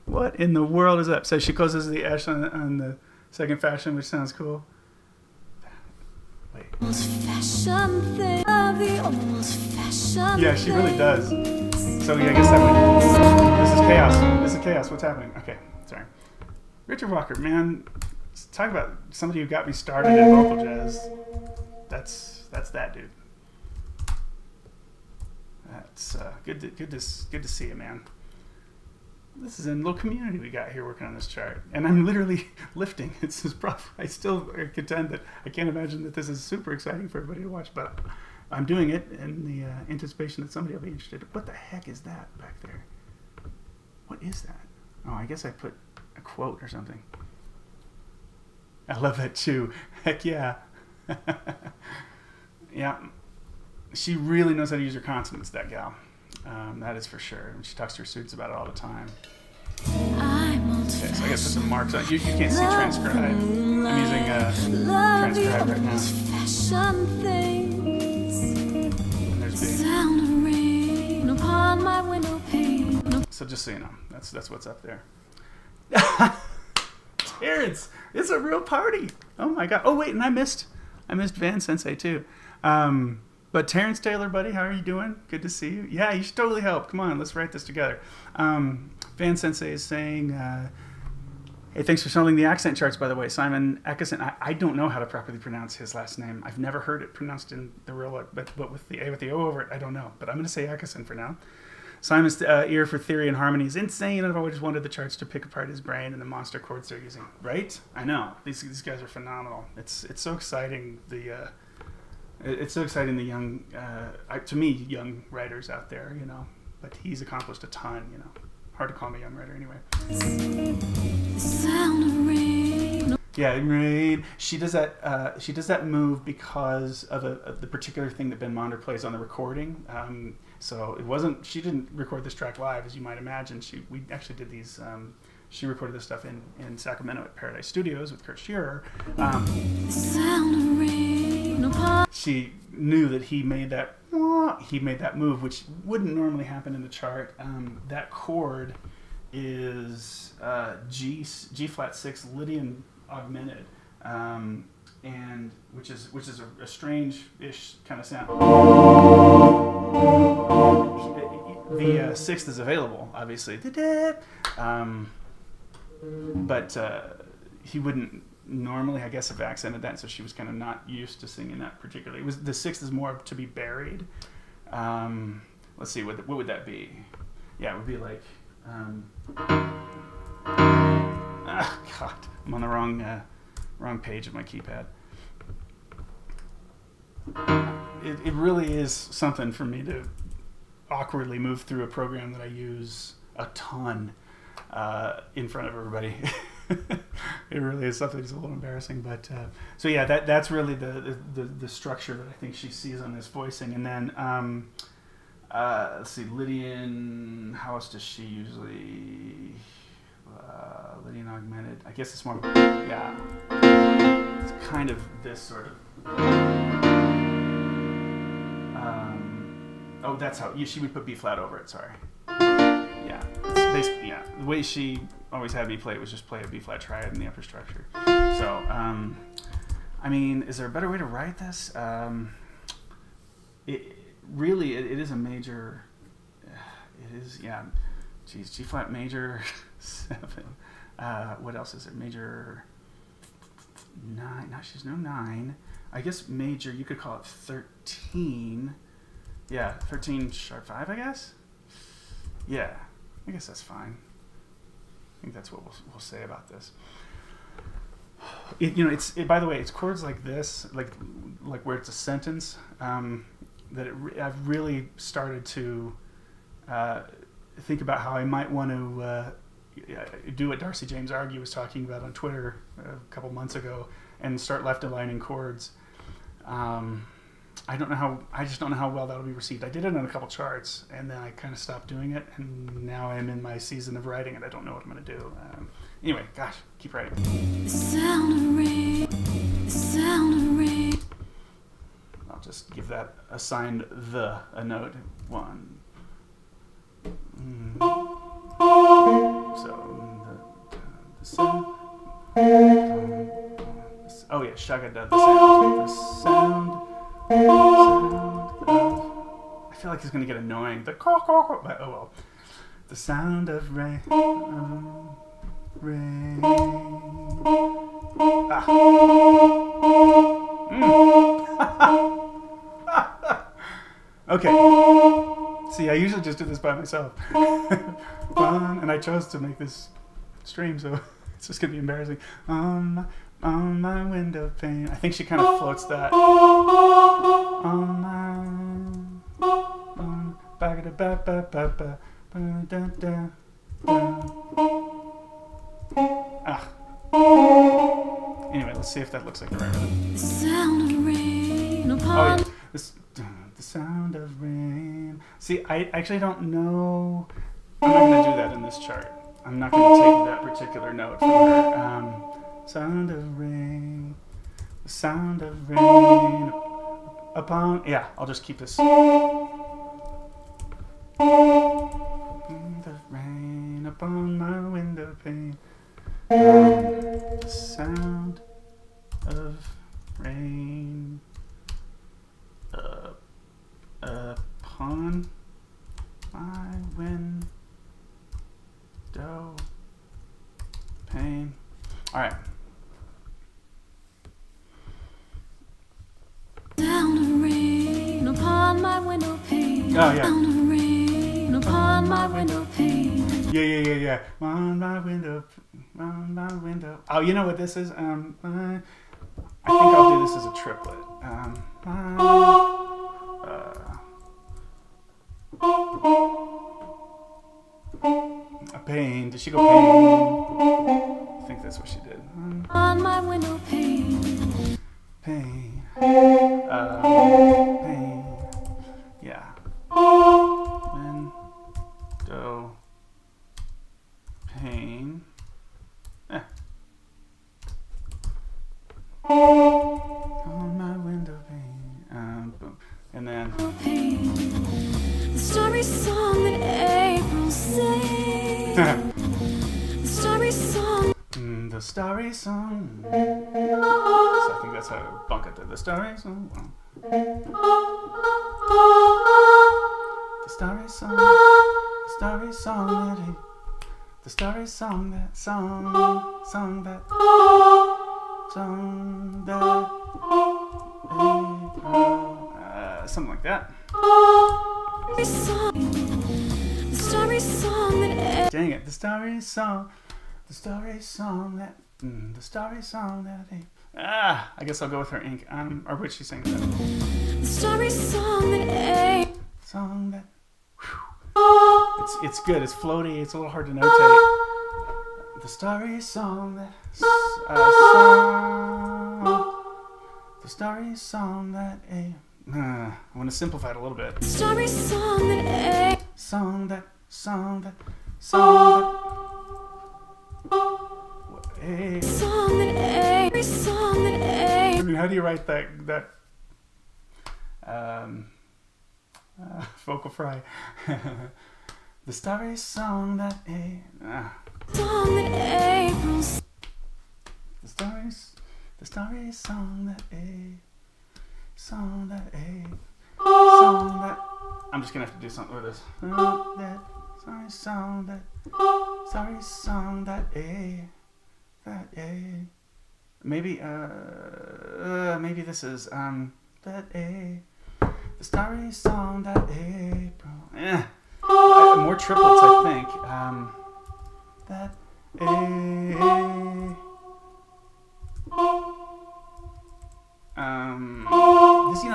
What in the world is up? So she closes the H on the second fashion, which sounds cool. Wait. Yeah, she really does. So yeah, I guess that means this is chaos. This is chaos. What's happening? Okay, sorry. Richard Walker, man, talk about somebody who got me started in vocal jazz. That's that dude. That's good to see you, man. This is a little community we got here working on this chart, and I'm literally lifting. It's this I still contend that I can't imagine that this is super exciting for everybody to watch, but I'm doing it in the anticipation that somebody will be interested. What the heck is that back there? What is that? Oh, I guess I put a quote or something. I love that too. Heck yeah. Yeah. She really knows how to use her consonants, that gal. That is for sure. She talks to her students about it all the time. Okay, so I guess put some marks on. You can't see transcribe. I'm using transcribe right now. And there's big. So just so you know, that's what's up there. Terrence, it's a real party. Oh my god. Oh wait, and I missed Van Sensei too. But Terrence Taylor, buddy, how are you doing? Good to see you. Yeah, you should totally help. Come on, let's write this together. Van Sensei is saying, hey, thanks for selling the accent charts, by the way. Simon Eckerson. I don't know how to properly pronounce his last name. I've never heard it pronounced in the real, but with the O over it, I don't know. But I'm going to say Eckerson for now. Simon's ear for theory and harmony is insane. I've always wanted the charts to pick apart his brain and the monster chords they're using. Right? I know. These guys are phenomenal. It's so exciting. It's so exciting, the young, to me, young writers out there, you know. But he's accomplished a ton, you know. Hard to call him a young writer anyway. Yeah, rain. She does that. She does that move because of the particular thing that Ben Monder plays on the recording. So it wasn't. She didn't record this track live, as you might imagine. We actually did these. She recorded this stuff in Sacramento at Paradise Studios with Kurt Shearer. She knew that he made that move, which wouldn't normally happen in the chart. That chord is G flat 6 Lydian augmented, and which is a strange-ish kind of sound. The sixth is available, obviously, but he wouldn't normally, I guess, have accented that, so she was kind of not used to singing that particularly. The sixth is more to be buried. Let's see, what would that be? Yeah, it would be like. God, I'm on the wrong page of my keypad. It really is something for me to awkwardly move through a program that I use a ton in front of everybody. It really is something that's a little embarrassing, but so yeah, that's really the structure that I think she sees on this voicing. And then let's see, Lydian. How else does she usually? Lydian augmented. I guess it's more. Yeah, it's kind of this sort of. Oh, that's how she would put B flat over it. Sorry. Yeah, it's basically, yeah. The way she always had me play it was just play a B flat triad in the upper structure. So, I mean, is there a better way to write this? It is a major. It is, yeah. Geez, G flat major 7. What else is there? Major 9. No, she's no 9. I guess major. You could call it 13. Yeah, 13 sharp 5. I guess. Yeah, I guess that's fine. I think that's what we'll say about this. By the way, it's chords like this, like where it's a sentence, that I've really started to think about how I might want to do what Darcy James Argy was talking about on Twitter a couple months ago, and start left aligning chords. I just don't know how well that'll be received. I did it on a couple charts, and then I kind of stopped doing it, and now I'm in my season of writing, and I don't know what I'm going to do. Anyway, gosh, keep writing. The sound of rain, the sound of rain. I'll just give that assigned a note. 1. So the sound. Oh yeah, shagada. The sound. I feel like it's going to get annoying. But oh well. The sound of rain. Rain. Ah. Okay. See, I usually just do this by myself. And I chose to make this stream, so it's just going to be embarrassing. On my window pane. I think she kind of floats that. On my. Anyway, let's see if that looks like the right rhythm. The sound of rain. Oh, yeah. The sound of rain. See, I actually don't know. I'm not going to do that in this chart. I'm not going to take that particular note from her. Sound of rain, the sound of rain upon. Yeah, I'll just keep this. The rain upon my window pane. The sound of rain upon my window pane. All right. Sound of rain upon my window pane. Oh yeah. Sound of rain upon my window pane. Yeah. On my window. Oh, you know what this is? I think I'll do this as a triplet. A pain. Did she go pain? I think that's what she did. On my window pane. Pain. Pain. Yeah. Window pane. On my window pane. Boom. And then. The starry song that April sings. The starry song. The starry song. So I think that's how I bunk it there. The starry song. The starry song. The starry song that he. The starry song that song that something like that. The starry song that. Dang it! The starry song. The starry song that. The starry song that he. I guess I'll go with her ink. Or which she sings that. The starry song that. Song that. It's good. It's floaty. It's a little hard to notate. The starry song that. The starry song that I want to simplify it a little bit. Starry song that. Song that. Song that. Song That. Song that. I mean, how do you write that vocal fry? The starry song that Song that April. the starry song that song that I'm just gonna have to do something with this. That sorry song that maybe maybe this is that the starry song that April. More triplets, I think. That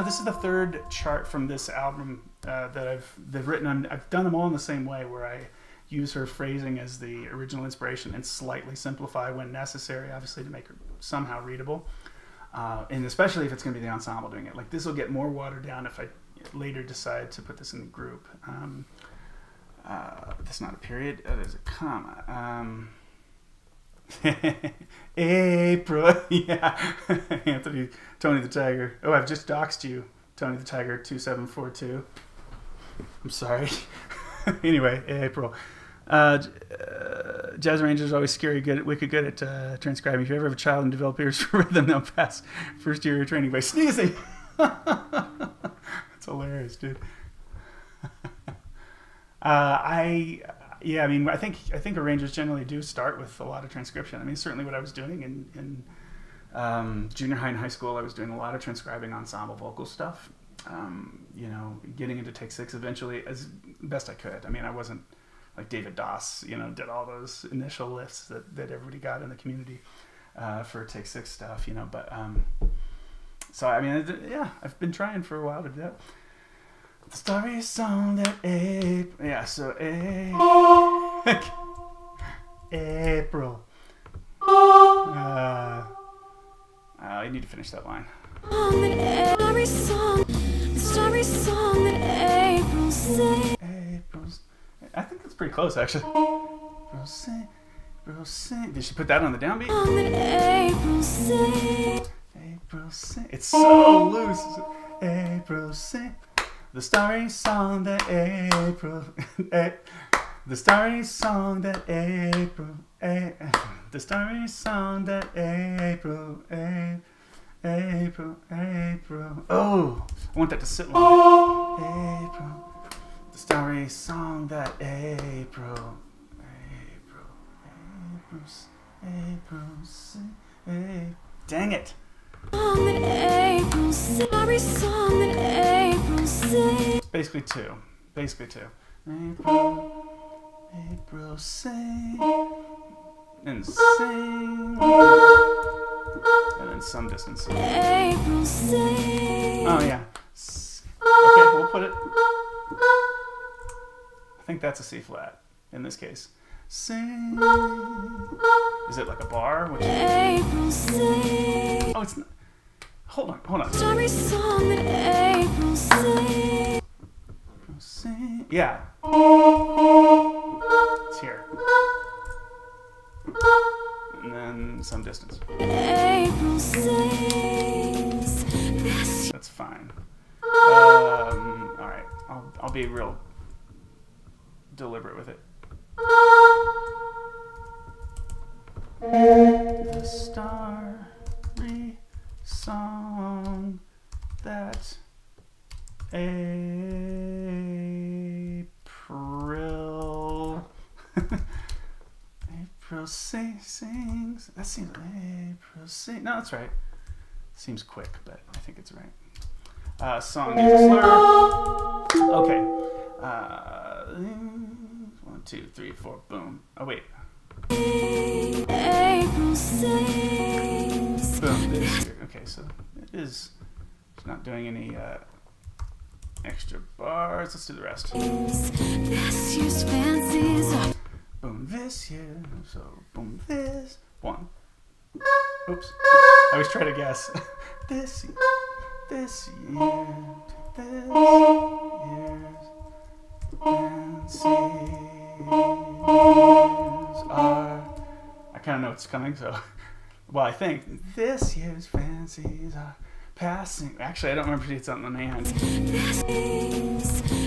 this is the third chart from this album that they've written on. I've done them all in the same way, where I use her phrasing as the original inspiration and slightly simplify when necessary, obviously to make her somehow readable. And especially if it's going to be the ensemble doing it. Like, this will get more watered down if I later decide to put this in the group. That's not a period. There's a comma. April. Yeah. Anthony, Tony the Tiger. Oh, I've just doxed you, Tony the Tiger 2742. I'm sorry. Anyway, April. Jazz arrangers are always wicked good at transcribing. If you ever have a child and develop ears for rhythm, they'll pass first year training by sneezing. That's hilarious, dude. I think arrangers generally do start with a lot of transcription. I mean, certainly what I was doing in junior high and high school, I was doing a lot of transcribing ensemble vocal stuff. Getting into Take 6 eventually as best I could. I mean, I wasn't like David Doss, did all those initial lifts that everybody got in the community for Take 6 stuff, but so I mean, I've been trying for a while to do that. The starry song that April. April. I need to finish that line. Starry song that April sings. I think that's pretty close, actually. April sing. Did she put that on the downbeat? April sing. April sing. It's so loose. April sing. The starry song that April. The starry song that April. The starry song that April. April. Oh, I want that to sit long. April. The starry song that April. Dang it. Basically two. April sing. And sing. And then some distance. Oh, yeah. Okay, we'll put it. I think that's a C flat in this case. sing. Is it like a bar? Which April sing. oh, it's not. Hold on. Starry song that April sing. Sing. Yeah. It's here. And then some distance. April sings. That's fine. All right. I'll be real deliberate with it. The starry song that April sings. That seems April sing. No, that's right. Seems quick, but I think it's right. Song is a slur. Okay. 1, 2, 3, 4. Boom. Oh wait. April sings. Boom. This here. Okay, so it is. It's not doing any extra bars. Let's do the rest. This year's fancies are Boom this year. So boom this. 1. Oops. I was trying to guess. This year. This year's fancies are. I kind of know what's coming, so. Well, I think this year's fancies are passing. Actually, I don't remember if it's on the hand.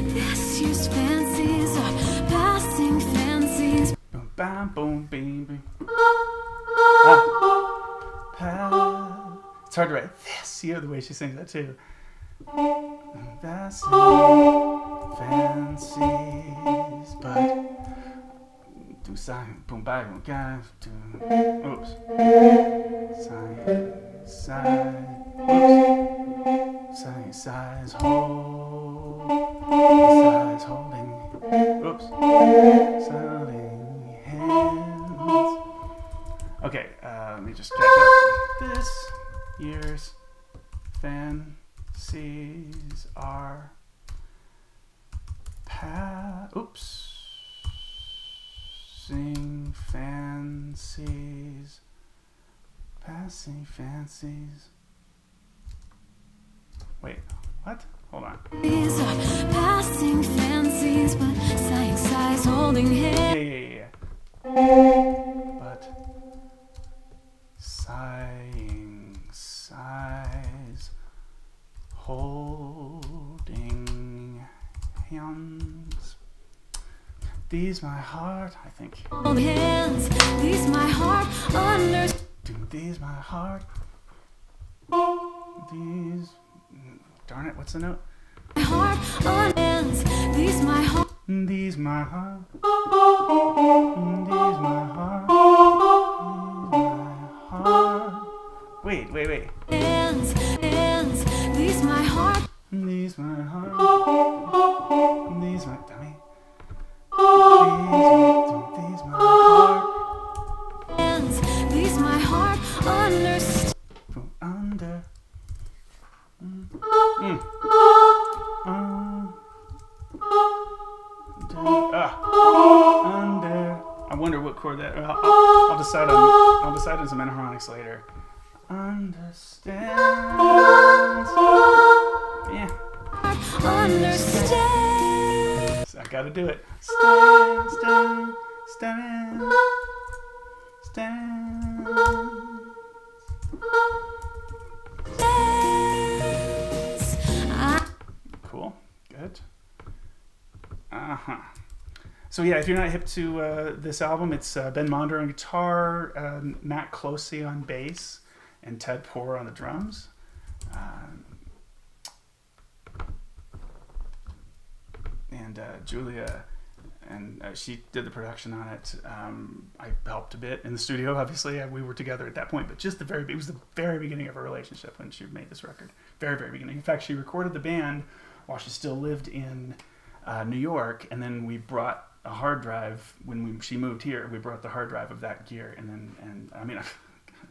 this year's fancies are passing fancies. Boom, bam, boom, beam, beam. It's hard to write this year the way she sings that too. That's fancies, but do sign, boom, bye, boom, guys, do. Oops. Sign, side, oops. Sign, size, hold. Size, holding. Oops. Holding hands. Okay, let me just catch up. This year's fancies are passing fancies. Passing fancies. Wait, what? Hold on. These are passing fancies, but sighing sighs holding hands. Yeah. But sighing sighs holding hands. These my heart, I think. Hold hands, these my heart under. These my heart. These. Darn it, what's the note? My heart on hands, these my heart. These my heart. These my heart. These my heart. Wait. Hands, these my heart. These my heart. These my dummy. These my heart. Hands, these my heart under. From under. Under. I wonder what chord that. I'll decide on some enharmonics later. Understand. Yeah. Understand. So I gotta do it. Stand. Cool. Good. So yeah, if you're not hip to this album, it's Ben Monder on guitar, Matt Closey on bass, and Ted Poor on the drums. And Julia, and she did the production on it. I helped a bit in the studio. Obviously, we were together at that point, but just it was the very beginning of our relationship when she made this record. Very, very beginning. In fact, she recorded the band while she still lived in New York, and then we brought a hard drive when she moved here. We brought the hard drive of that gear, and I mean,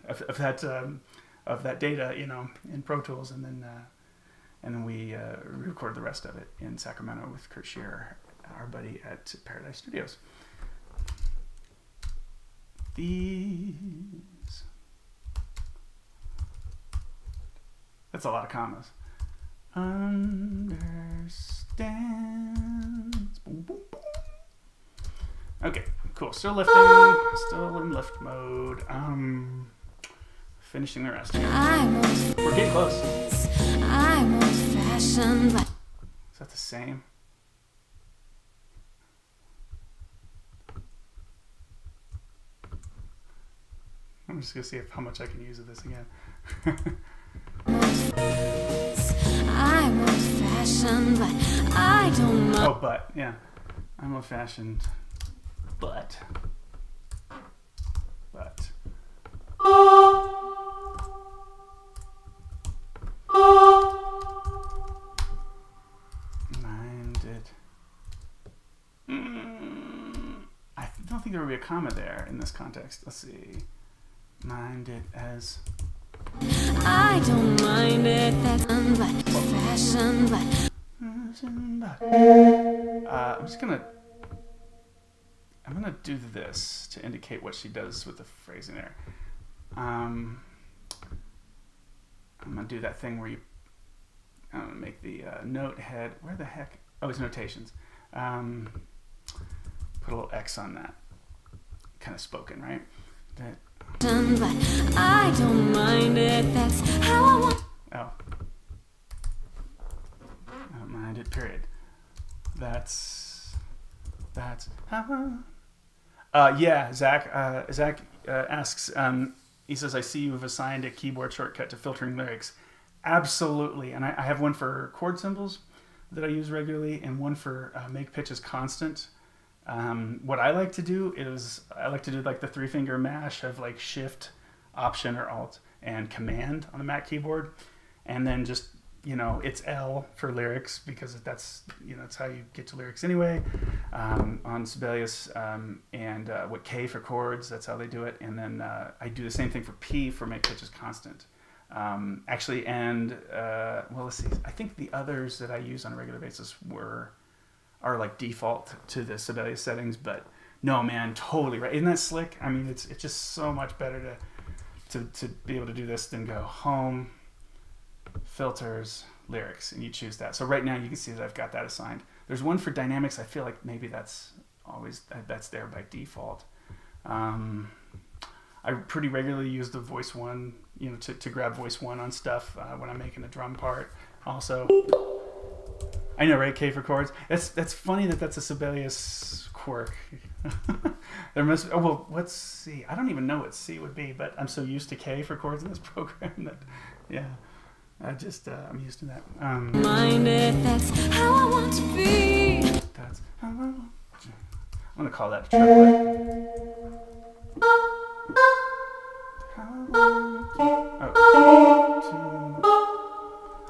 of that data, in Pro Tools, and then we recorded the rest of it in Sacramento with Kurt Shearer, our buddy at Paradise Studios. these. That's a lot of commas. Understands. Boom, boom, boom. Okay, cool. Still lifting. Still in lift mode. Finishing the rest here. We're getting close. I'm old-fashioned, but Is that the same? I'm just gonna see how much I can use of this again. I'm old-fashioned, but I don't know. Oh, but yeah, I'm old-fashioned, but. Minded. I don't think there would be a comma there in this context. Let's see. Minded as. I don't mind it, that's but fashion, but I'm gonna do this to indicate what she does with the phrasing there. I'm gonna do that thing where you make the note head. Where the heck? Oh, it's notations. Put a little X on that. Kind of spoken, right? That. but I don't mind it, that's how I want. Oh. I don't mind it, period. That's how yeah, Zach asks, he says, I see you've assigned a keyboard shortcut to filtering lyrics. Absolutely. And I have one for chord symbols that I use regularly and one for make pitches constant. What I like to do is I like to do like the 3-finger mash of like Shift, Option, or Alt and Command on the Mac keyboard, and then just, you know, it's L for lyrics because that's, you know, it's how you get to lyrics anyway. On Sibelius, and what K for chords, that's how they do it, and then I do the same thing for P for make pitches constant. Actually, and well, let's see. I think the others that I use on a regular basis are like default to the Sibelius settings, but no, man, totally right. Isn't that slick? I mean, it's just so much better to be able to do this than go home, filters, lyrics, and you choose that. So right now you can see that I've got that assigned. There's one for dynamics. I feel like maybe that's there by default. I pretty regularly use the voice one, you know, to grab voice one on stuff when I'm making a drum part. Also, I know, right? K for chords. That's funny that's a Sibelius quirk. There must. Oh well, what's C? I don't even know what C would be, but I'm so used to K for chords in this program that, yeah, I'm used to that. Mind it, that's how I want to be. That's how I want. I'm gonna call that a triplet. How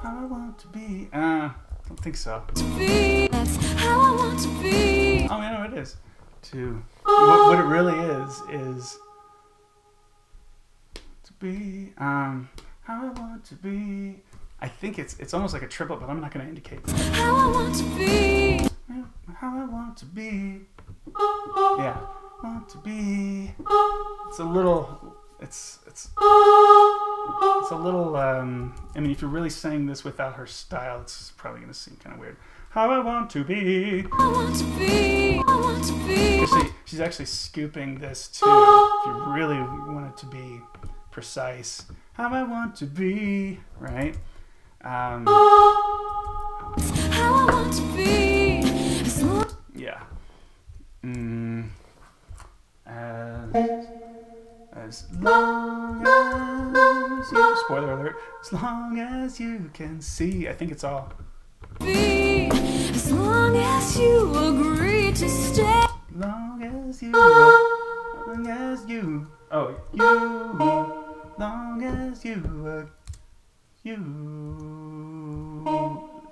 I want to be. Don't think so. That's how I want to be. Oh, yeah, no, it is. What it really is to be. How I want to be. I think it's almost like a triplet, but I'm not going to indicate that. How I want to be. How I want to be. Yeah, want to be. It's a little. It's a little. I mean, if you're really saying this without her style, it's probably going to seem kind of weird. How I want to be. I want to be. I want to be. She's actually scooping this too. If you really want it to be precise, how I want to be, right? How I want to be. Yeah. As long as you, spoiler alert, as long as you can see. I think it's all. As long as you agree to stay. Long as you, long as you, oh, you, long as you,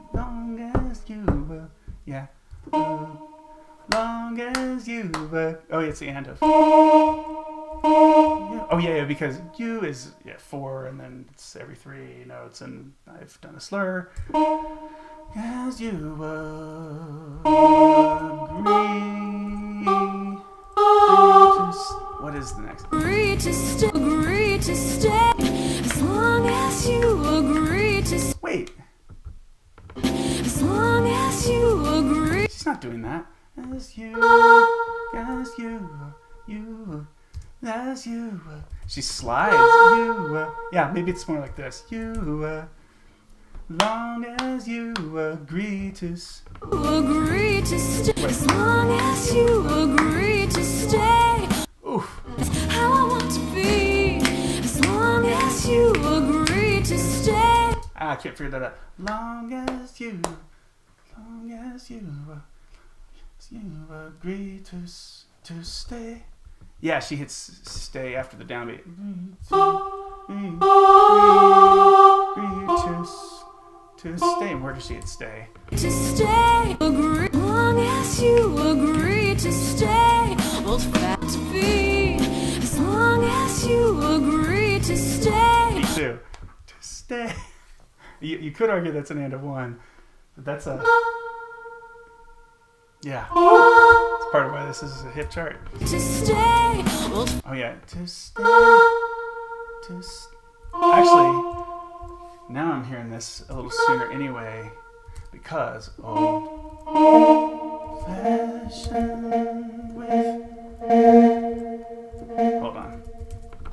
long as you, yeah, long as you, oh, it's the end of. Oh yeah, because U is 4, and then it's every 3 notes, and I've done a slur. As you agree to What is the next? Agree to stay. Agree to stay. As long as you agree to stay. Wait. As long as you agree. She's not doing that. As you, as you. She slides. Yeah, maybe it's more like this. Long as you agree to. Agree to stay. As long as you agree to stay. Oof. That's how I want to be. As long as you agree to stay. I can't figure that out. Long as you agree to stay. Yeah, she hits stay after the downbeat. To stay. Where does she hit stay? To stay. Agree. As long as you agree to stay. Old fat to be. As long as you agree to stay. Me too. To stay. You could argue that's an and of one, but that's a. Yeah. It's part of why this is a hit chart. To stay. Oh yeah. To stay. Actually, now I'm hearing this a little sooner anyway, because old fashioned with. Hold on.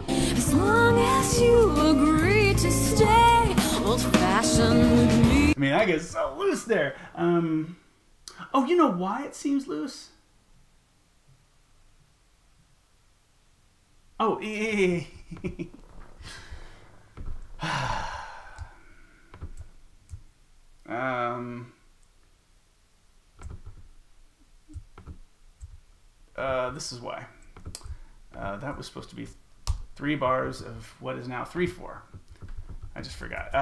As long as you agree to stay. Old fashioned with me. I mean, I get so loose there. Oh, you know why it seems loose? Oh, this is why. That was supposed to be 3 bars of what is now 3/4. I just forgot.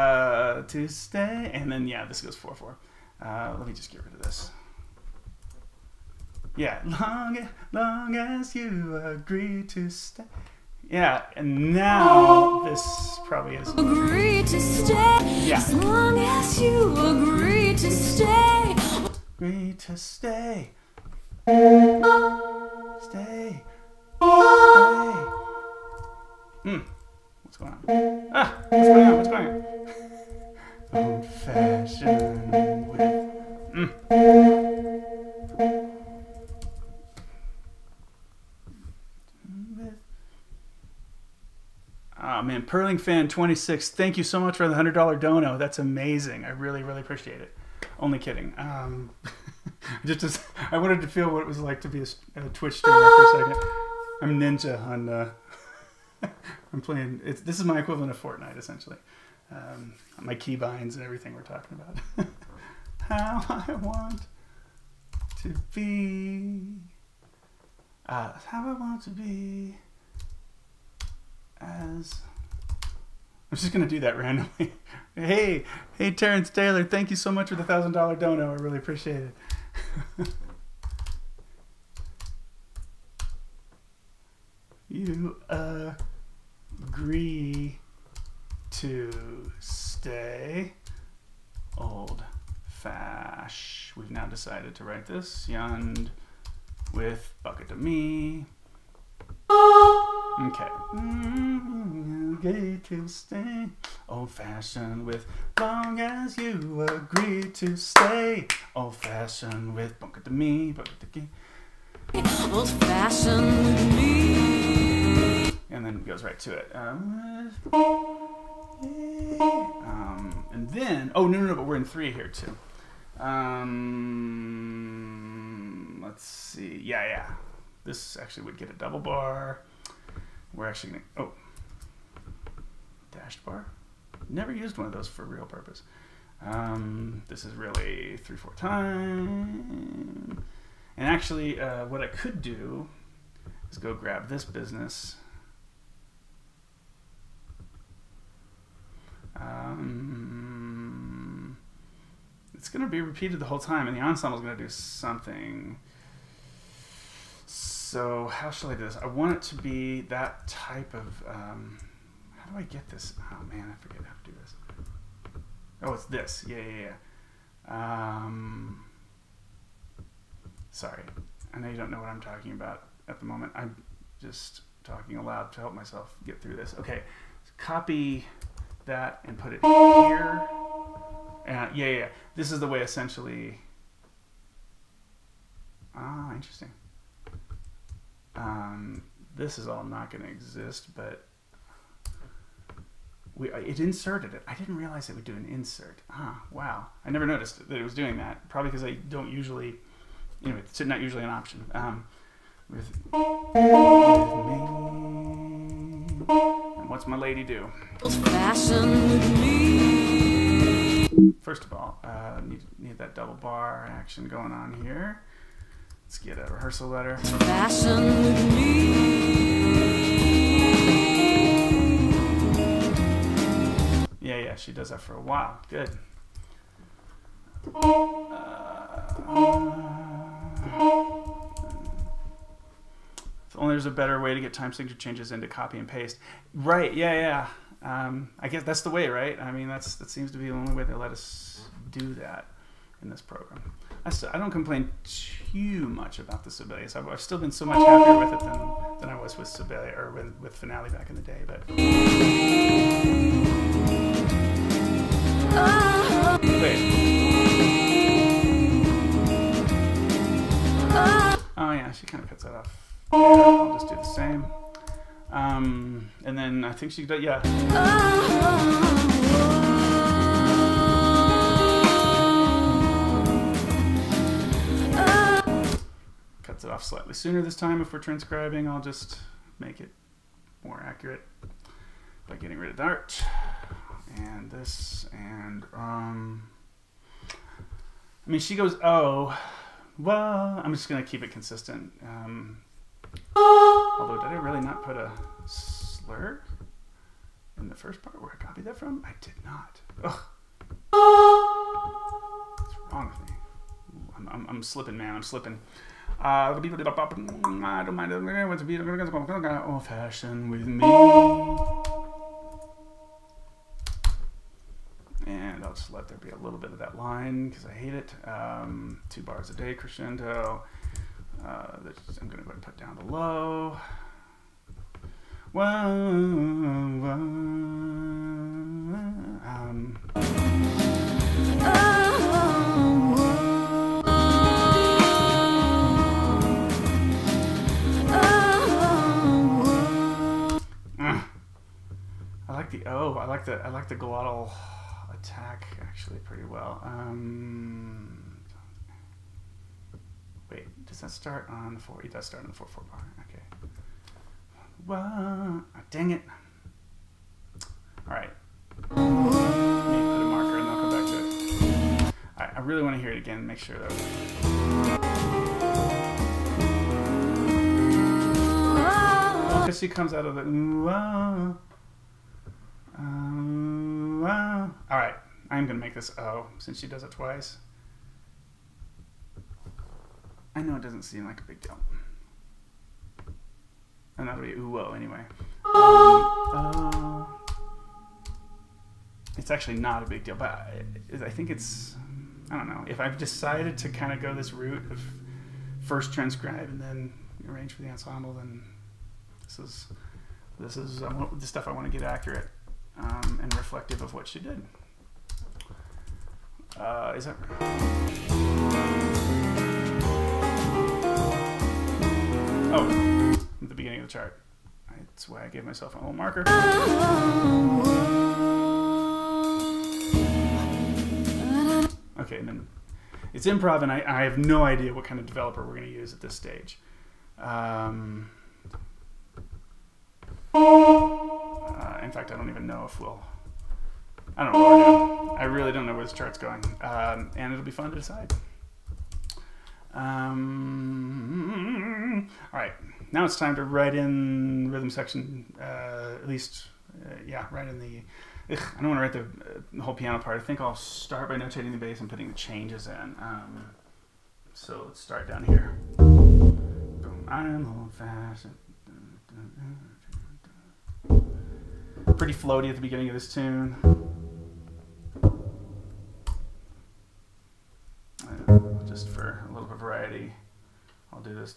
To stay, and then yeah, this goes 4/4. Let me just get rid of this. Yeah, long as you agree to stay. Yeah, and now this probably is. Agree to stay. Yeah. As long as you agree to stay. Agree to stay. Stay. What's going on? What's going on? What's going on? Old fashioned with. Oh man, Perling Fan 26, thank you so much for the $100 dono. That's amazing. I really, really appreciate it. Only kidding. Just I wanted to feel what it was like to be a Twitch streamer for a second. I'm Ninja on. I'm playing. This is my equivalent of Fortnite, essentially. My keybinds and everything we're talking about. How I want to be. How I want to be. As I'm just gonna do that randomly. Hey, Terrence Taylor, thank you so much for the $1,000 dono. I really appreciate it. You agree to stay. Old fash. We've now decided to write this. Yond with bucket to me. Okay. Agree to stay. Old fashioned with long as you agree to stay. Old fashioned with bucket to me. Bucket to me. Old fashioned with me. And then it goes right to it. And then, oh no, but we're in 3 here too. Let's see. Yeah. This actually would get a double bar. We're actually gonna, dashed bar. Never used one of those for real purpose. This is really 3/4 time. And actually, what I could do is go grab this business. It's going to be repeated the whole time, and the ensemble is going to do something. So how shall I do this? I want it to be that type of... how do I get this? Oh man, I forget how to do this. Oh, it's this. Yeah. Sorry. I know you don't know what I'm talking about at the moment. I'm just talking aloud to help myself get through this. Okay, so copy that and put it here. Yeah. This is the way essentially. Ah, interesting. This is all not going to exist, but it inserted it. I didn't realize it would do an insert. Ah, wow. I never noticed that it was doing that. Probably because I don't usually, anyway, it's not usually an option. With me. And what's my lady do? Fashion with me. First of all, need that double bar action going on here. Let's get a rehearsal letter. Fashion with me. Yeah, she does that for a while. Good. If only there's a better way to get time signature changes into copy and paste. Right, yeah. I guess that's the way, right? I mean, that seems to be the only way they let us do that in this program. I don't complain too much about the Sibelius. I've still been so much happier with it than I was with Sibelius or with Finale back in the day. But wait. Oh yeah, she kind of cuts that off. Yeah, I'll just do the same. And then I think she does, yeah. Cuts it off slightly sooner this time. If we're transcribing, I'll just make it more accurate by getting rid of Dart and this. And I mean, she goes, oh, well, I'm just gonna keep it consistent. Although, did I really not put a slur in the first part where I copied that from? I did not. Ugh. What's wrong with me? I'm slipping, man. I'm slipping. I don't mind. Old fashioned with me. And I'll just let there be a little bit of that line because I hate it. 2 bars a day crescendo. I'm going to go ahead and put down the low. I like the O. I like the glottal attack actually pretty well. Wait, does that start on the 4? It does start on the 4/4 bar. Okay. Well, dang it. All right. Let me put a marker and I'll come back to it. All right, I really want to hear it again and make sure that. Because she comes out of the. All right, I'm gonna make this O since she does it twice. I know it doesn't seem like a big deal. And that'll be ooh-oh anyway. It's actually not a big deal, but I think it's, I don't know. If I've decided to kind of go this route of first transcribe and then arrange for the ensemble, then this is the stuff I want to get accurate and reflective of what she did. Is that right? Oh, at the beginning of the chart. That's why I gave myself a little marker. Okay, and then it's improv, and I have no idea what kind of developer we're going to use at this stage. In fact, I don't even know if we'll... I don't know what we're doing. I really don't know where this chart's going. And it'll be fun to decide. All right, now it's time to write in rhythm section, at least, yeah, write in the, I don't want to write the whole piano part. I think I'll start by notating the bass and putting the changes in. So let's start down here. Boom, I'm old fashioned. Pretty floaty at the beginning of this tune. Just for a little bit of variety, I'll do this.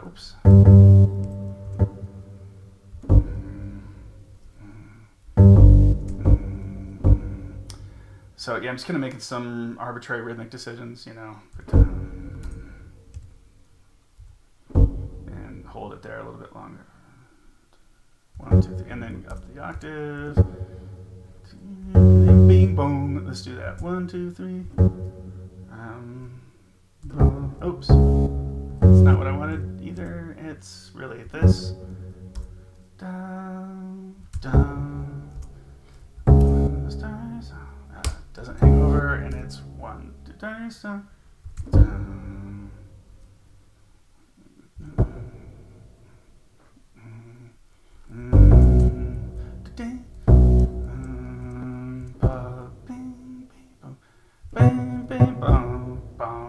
oops. So yeah, I'm just kind of making some arbitrary rhythmic decisions, you know, but, and hold it there a little bit longer. 1, 2, 3, and then up the octave. Bing bong. Let's do that. 1, 2, 3. Oops. It's not what I wanted either. It's really this. Down, down. Doesn't hang over, and it's 1, 2, 3, down.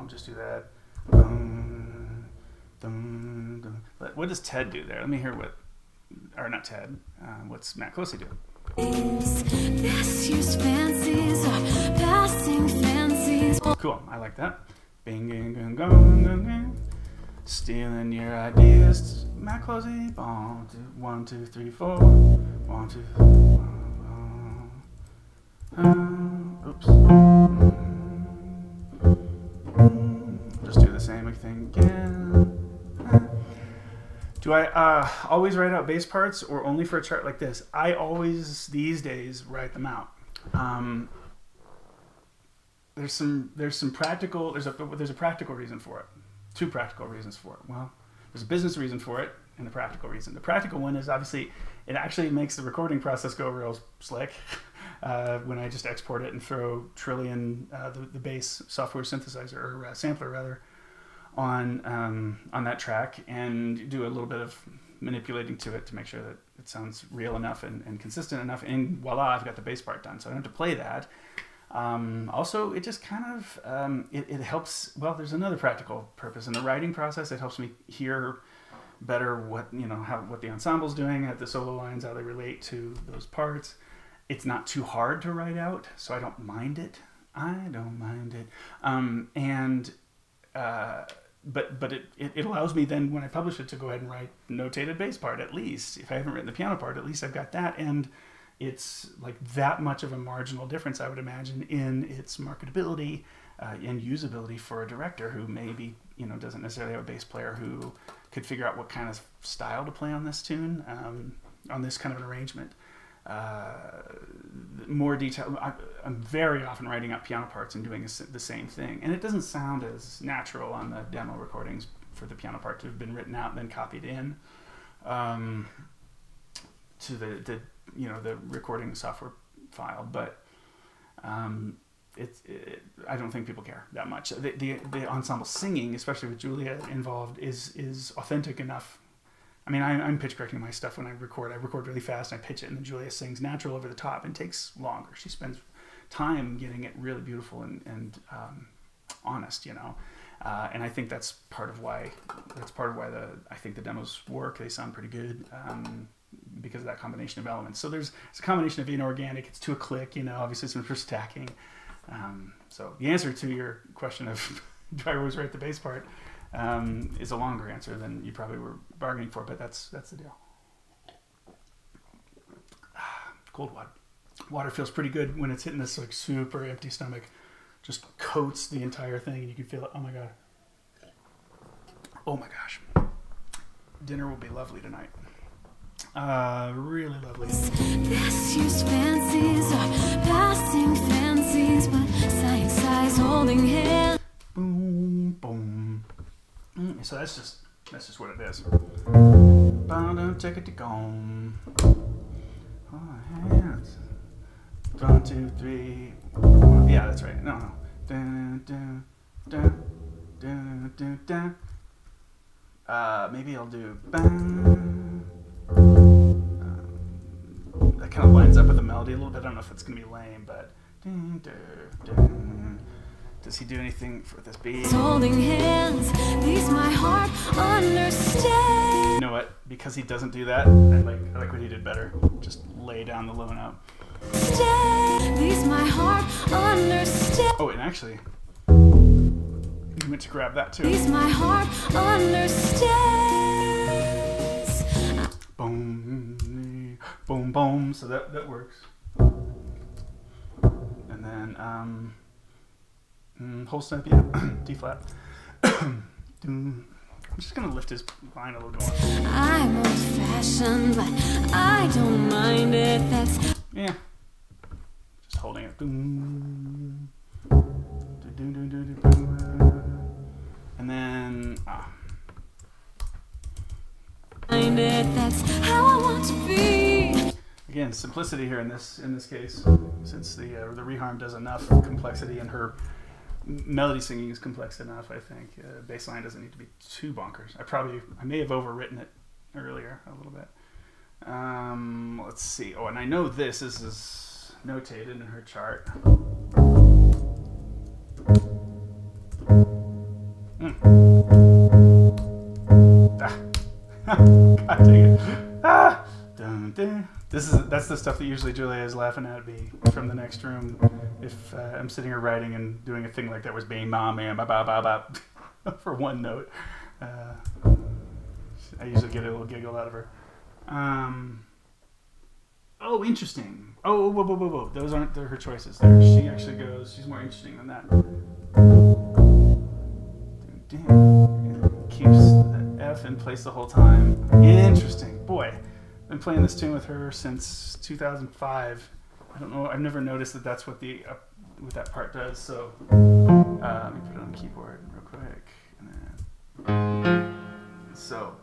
Just do that. What does Ted do there? Let me hear what, or not Ted, what's Matt Closey do? This year's fancies are passing fancies. Cool, I like that. Bing, bing, bing, gong, gong, gong. Stealing your ideas, Matt Closey. 1, 2, 3, 4. 1, 2, 4. Oops. Just do the same thing again. Do I always write out bass parts, or only for a chart like this? I always, these days, write them out. There's a practical reason for it. 2 practical reasons for it. Well, there's a business reason for it and a practical reason. The practical one is obviously it actually makes the recording process go real slick when I just export it and throw Trillion, the bass software synthesizer, or sampler rather, on that track, and do a little bit of manipulating to it to make sure that it sounds real enough and consistent enough, and voila, I've got the bass part done, so I don't have to play that. Also, it just kind of it helps. Well, there's another practical purpose in the writing process. It helps me hear better what what the ensemble's doing at the solo lines, how they relate to those parts. It's not too hard to write out, so I don't mind it. But it allows me then, when I publish it, to go ahead and write notated bass part, at least. If I haven't written the piano part, at least I've got that, and it's like that much of a marginal difference, I would imagine, in its marketability and usability for a director who maybe doesn't necessarily have a bass player who could figure out what kind of style to play on this tune, on this kind of an arrangement. More detail. I'm very often writing out piano parts and doing the same thing, and it doesn't sound as natural on the demo recordings for the piano part to have been written out and then copied in to the recording software file. But I don't think people care that much. The ensemble singing, especially with Julia involved, is authentic enough. I mean, I'm pitch correcting my stuff when I record. I record really fast, and I pitch it, and then Julia sings natural over the top and takes longer. She spends time getting it really beautiful and honest, and I think that's part of why I think the demos work. They sound pretty good because of that combination of elements. So it's a combination of inorganic. It's to a click, obviously some for stacking. So the answer to your question of do I always write the bass part is a longer answer than you probably were bargaining for, but that's the deal. Cold water. Water feels pretty good when it's hitting this like super empty stomach. Just coats the entire thing, and you can feel it. Oh my god. Oh my gosh. Dinner will be lovely tonight. Really lovely. This year's fancies are passing fancies, but science eyes holding hands. Boom, boom. So that's just what it is. Take it to gone. Oh, hands. 1, 2, 3. 4. Yeah, that's right. No. Dun, dun, dun, dun, dun, dun. Maybe I'll do. That kind of lines up with the melody a little bit. I don't know if it's gonna be lame, but. Dun, dun, dun. Does he do anything for this beat? Holding hands, these my heart understand. You know what? Because he doesn't do that, I like what he did better. Just lay down the low note. These my heart understand. Oh, and actually, went to grab that too. Please, my heart understands. Boom, boom, boom. So that works. And then whole step, yeah, D flat. I'm just gonna lift his line a little bit more. I'm old-fashioned, but I don't mind it. That's yeah. Just holding it. Boom. And then mind it. That's how I want to be. again, simplicity here in this case, since the reharm does enough complexity, and her melody singing is complex enough. I think bass line doesn't need to be too bonkers. I may have overwritten it earlier a little bit. Let's see. Oh, and I know this is notated in her chart. God dang it. Dun, dun. That's the stuff that usually Julia is laughing at me from the next room if I'm sitting here writing and doing a thing like that was being ma man ba ba ba ba for one note. I usually get a little giggle out of her. Oh, interesting. Oh, whoa, whoa, whoa, whoa. Those aren't her choices there. She actually goes, she's more interesting than that. Keeps the F in place the whole time. Interesting. Boy, I've been playing this tune with her since 2005. I don't know. I've never noticed that that's what what that part does. So let me put it on the keyboard real quick. And then, so.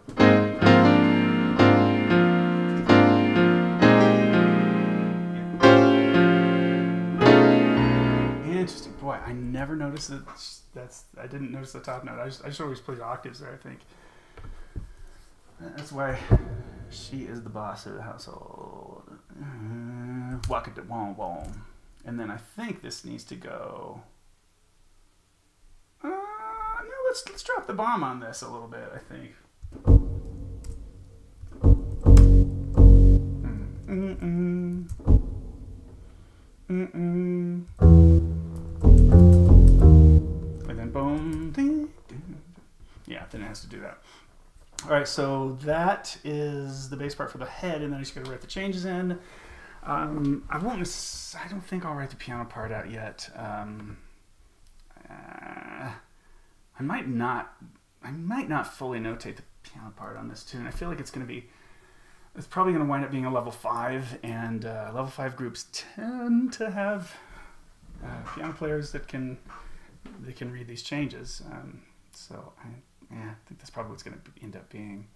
Interesting. Boy, I never noticed that. I didn't notice the top note. I just always played octaves there, I think. That's why she is the boss of the household. Walk it, wom wom. And then I think this needs to go. No, let's drop the bomb on this a little bit. I think. And then boom. Ding, ding. Yeah, then it has to do that. All right, so that is the bass part for the head, and then I just got to write the changes in. I don't think I'll write the piano part out yet. I might not fully notate the piano part on this tune. I feel like it's probably going to wind up being a level 5, and level 5 groups tend to have piano players that can read these changes. So I think that's probably what's going to end up being.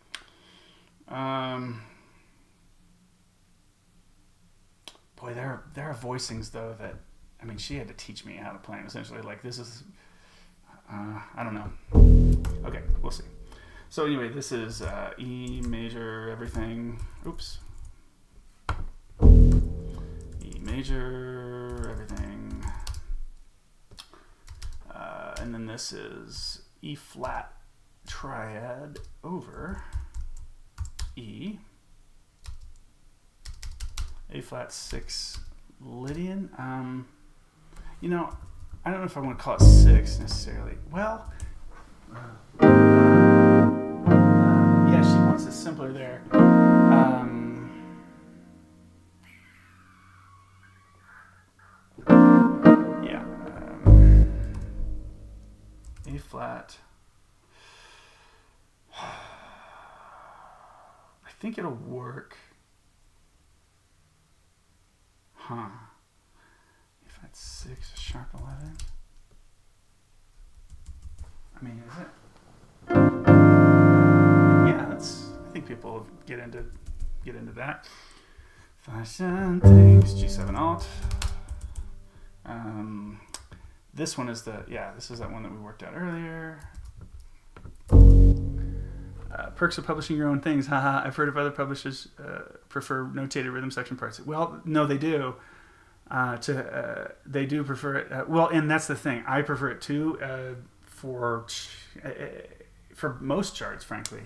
Boy, there are voicings though that, I mean, she had to teach me how to play them, essentially. Like this is, I don't know. Okay, we'll see. So anyway, this is E major everything. Oops. E major everything. And then this is E flat triad over E, A flat 6 Lydian. You know, I don't know if I want to call it 6 necessarily. Well, yeah, she wants it simpler there. Yeah, A flat. I think it'll work. Huh. If that's 6, sharp 11. I mean, is it? Yeah, that's. I think people get into that. Fashion things. G7 alt. This one is this is that one that we worked out earlier. Perks of publishing your own things. Haha, I've heard of other publishers prefer notated rhythm section parts. Well, no, they do. They do prefer it. Well, and that's the thing. I prefer it too for most charts, frankly.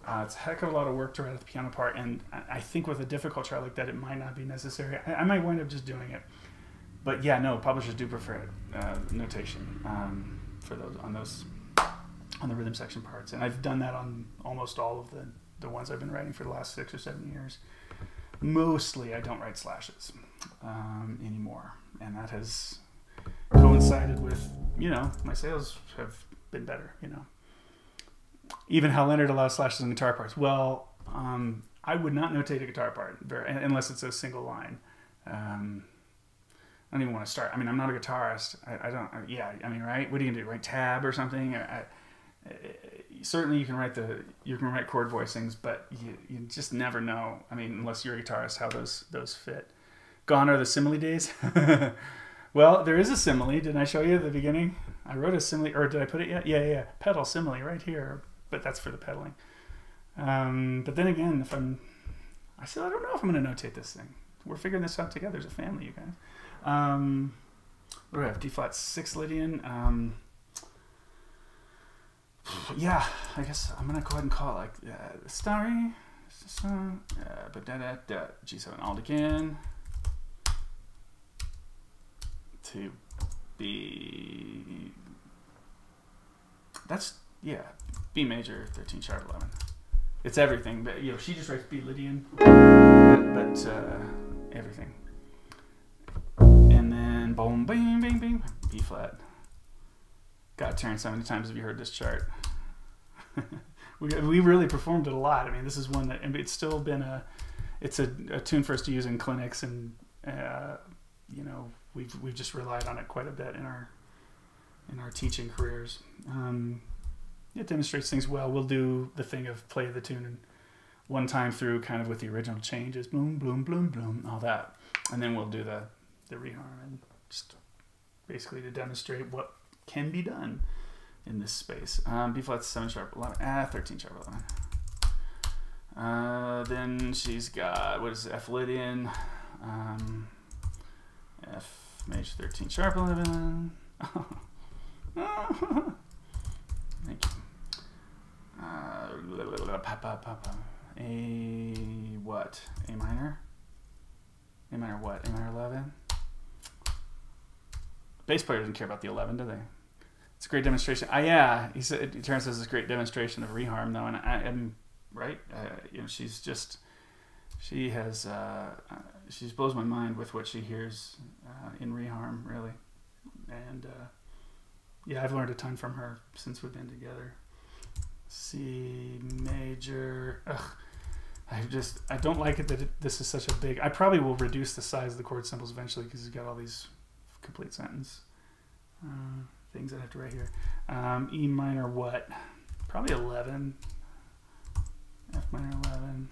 It's a heck of a lot of work to write the piano part, and I think with a difficult chart like that, it might not be necessary. I might wind up just doing it. But yeah, no, publishers do prefer it, notation for those on those on the rhythm section parts, and I've done that on almost all of the ones I've been writing for the last 6 or 7 years. Mostly I don't write slashes anymore, and that has coincided with, you know, my sales have been better, you know. Even Hal Leonard allows slashes in guitar parts. Well, I would not notate a guitar part unless it's a single line. I don't even want to start. I mean, I'm not a guitarist. I don't. Yeah, I mean, right? What are you gonna do? Write tab or something? Certainly, you can write chord voicings, but you just never know. I mean, unless you're a guitarist, how those fit. Gone are the simile days. Well, there is a simile. Didn't I show you at the beginning? I wrote a simile, or did I put it yet? Yeah. Pedal simile right here, but that's for the pedaling. But then again, I don't know if I'm going to notate this thing. We're figuring this out together as a family, you guys. What do I have? D flat 6 Lydian. Yeah, I guess I'm going to go ahead and call it like Starry. G7 alt again. To B. That's, yeah, B major 13 sharp 11. It's everything, but you know, she just writes B Lydian, but everything. And then boom, bing, bing, bing, B flat. God, Terrence, how many times have you heard this chart? we really performed it a lot. I mean, this is one that, and it's still been it's a tune for us to use in clinics, and you know, we've just relied on it quite a bit in our teaching careers. It demonstrates things well. We'll do the thing of play the tune and one time through, kind of with the original changes, boom, bloom, bloom, bloom, all that, and then we'll do the reharm, and just basically to demonstrate what can be done in this space. B flat 7 sharp 11, 13 sharp 11. Then she's got, what is it, F Lydian, F major 13 sharp 11. Thank you. A what? A minor? A minor what? A minor 11? Bass player doesn't care about the 11, do they? It's a great demonstration. Yeah, he said, Terrence says it's a great demonstration of reharm, though, and I am right. You know, she's blows my mind with what she hears in reharm, really, and yeah, I've learned a ton from her since we've been together. C major. Ugh. I don't like it that this is such a big. I probably will reduce the size of the chord symbols eventually because it's got all these complete sentence things I have to write here. E minor what? Probably 11. F minor 11.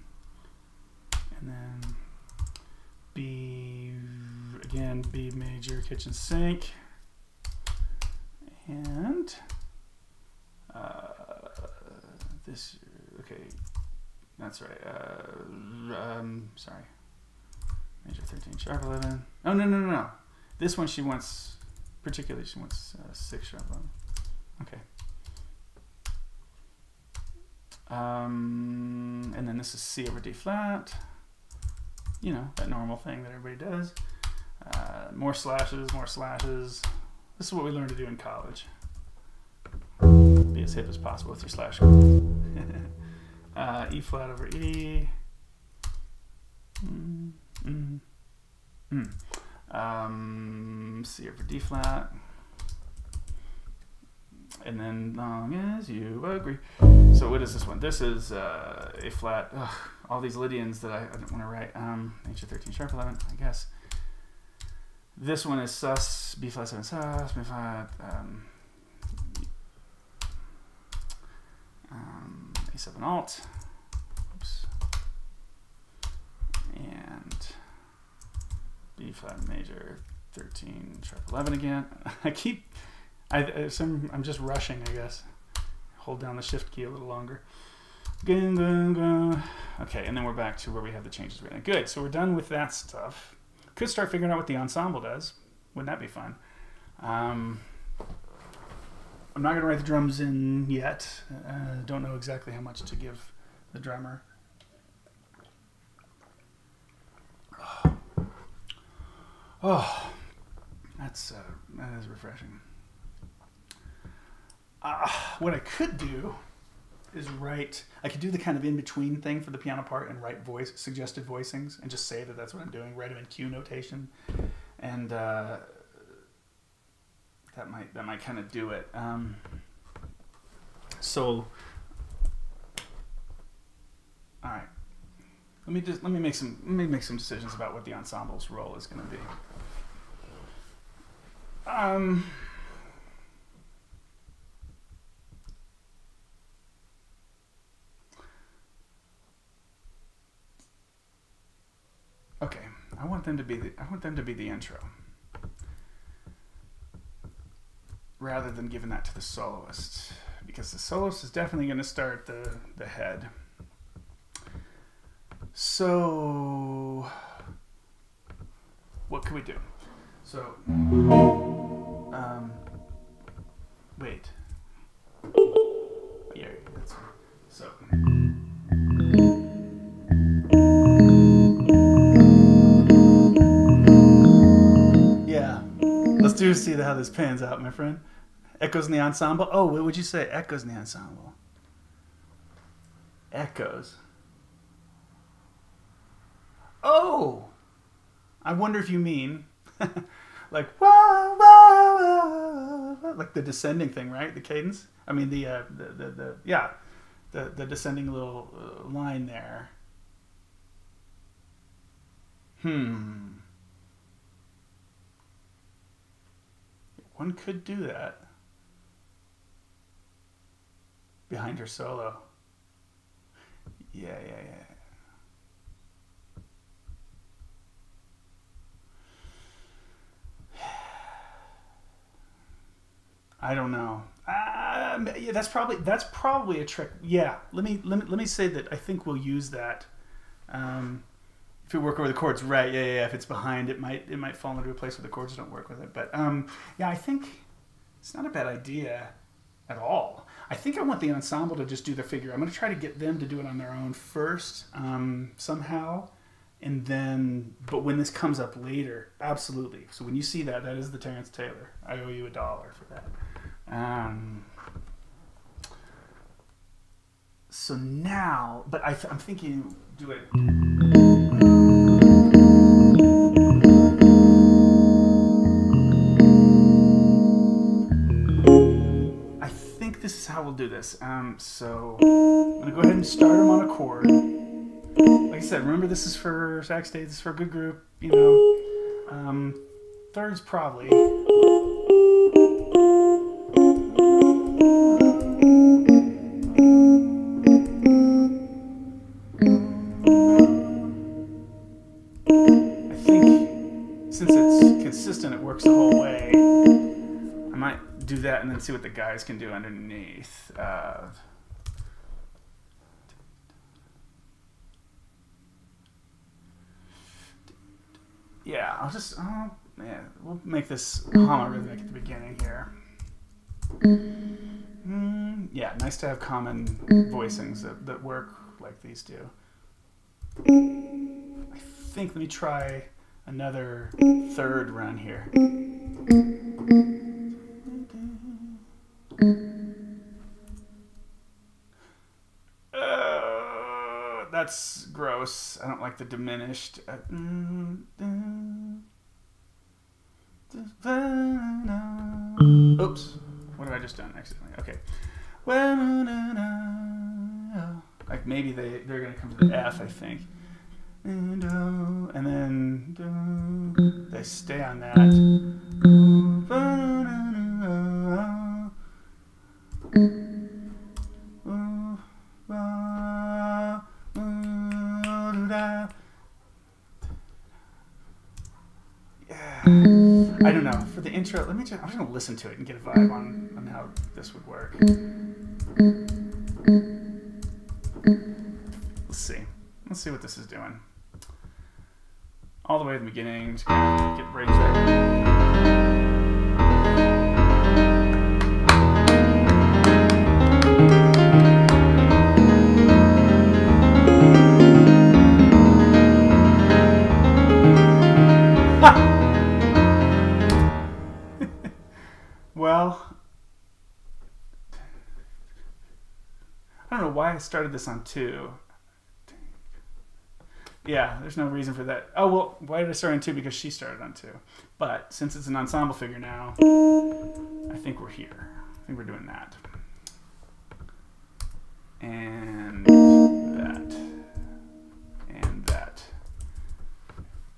And then B, again, B major kitchen sink. And this, okay, that's right. Sorry. Major 13 sharp 11. Oh, no. This one she wants, particularly she wants 6 sharp 11. Okay. And then this is C over D flat. You know, that normal thing that everybody does. More slashes, more slashes. This is what we learned to do in college. Be as hip as possible with your slash chords. E flat over E. C over D flat. And then long as you agree. So what is this one? This is A flat. Ugh, all these Lydians that I don't want to write. Major 13 sharp 11, I guess. This one is sus, B flat 7 sus, B flat, A7 alt, oops, and B flat major 13 sharp 11 again. I'm just rushing, I guess. Hold down the shift key a little longer. Okay, and then we're back to where we have the changes written. Good, so we're done with that stuff. Could start figuring out what the ensemble does. Wouldn't that be fun? I'm not going to write the drums in yet. Don't know exactly how much to give the drummer. Oh, that is refreshing. What I could do is write, I could do the kind of in-between thing for the piano part and write suggested voicings and just say that that's what I'm doing, write them in cue notation. And that might kind of do it. So, all right. Let me make some decisions about what the ensemble's role is going to be. Okay, I want them to be the intro, rather than giving that to the soloist, because the soloist is definitely going to start the head. So, what can we do? So, wait. Yeah, that's so. Yeah, let's see how this pans out, my friend. Echoes in the ensemble. Oh, what would you say? Echoes in the ensemble. Echoes. Oh, I wonder if you mean like wah, wah, wah, like the descending thing, right? The cadence. I mean the descending little line there. One could do that behind her solo. Yeah. I don't know. Yeah, that's probably a trick. Yeah, let me say that I think we'll use that. If we work over the chords, right? Yeah. If it's behind, it might fall into a place where the chords don't work with it. But yeah, I think it's not a bad idea at all. I think I want the ensemble to just do the figure. I'm going to try to get them to do it on their own first, somehow. And then, but when this comes up later, absolutely. So when you see that, that is the Terence Taylor. I owe you $1 for that. So now, but I'm thinking, do it. I think this is how we'll do this. So I'm gonna go ahead and start them on a chord. Like I said, remember this is for sax stays, this is for a good group, you know. Thirds probably. I think since it's consistent, it works the whole way. I might do that and then see what the guys can do underneath. Yeah, we'll make this homo-rhythmic at the beginning here. Yeah, nice to have common voicings that work like these do. I think, let me try another third run here. That's gross. I don't like the diminished. Oops. What have I just done accidentally? Okay. Like maybe they're going to come to the F, I think. And then they stay on that. I don't know. For the intro, I'm just going to listen to it and get a vibe on how this would work. Let's see what this is doing. All the way to the beginning, just gonna get right Well, started this on 2. Yeah, there's no reason for that. Oh, well, why did I start on 2? Because she started on 2. But since it's an ensemble figure now, I think we're here. I think we're doing that. And that. And that.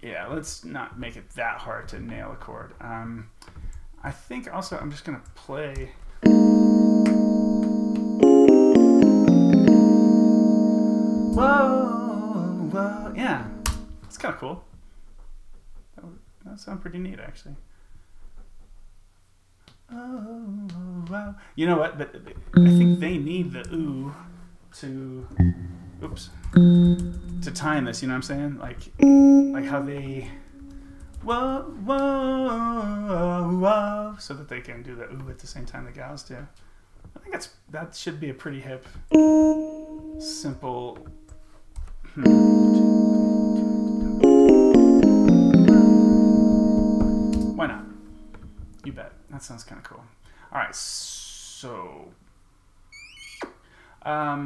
Yeah, let's not make it that hard to nail a chord. I think also I'm just going to play... Whoa, whoa, yeah, it's kind of cool. That sounds pretty neat, actually. Oh, wow. You know what? But I think they need the ooh to, oops, to time this. You know what I'm saying? Like how they, whoa, whoa, whoa, so that they can do the ooh at the same time the gals do. I think that should be a pretty hip, simple. Why not? You bet. That sounds kind of cool. All right, so I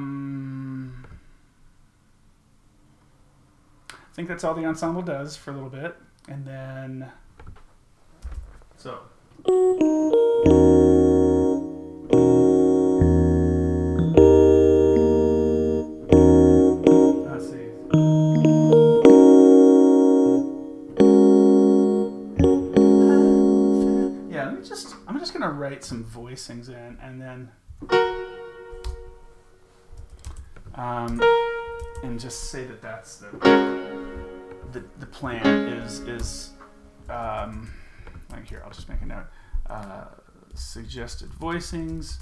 think that's all the ensemble does for a little bit, and then so. I'm just gonna write some voicings in, and then and just say that that's the plan is like here. I'll just make a note. Suggested voicings.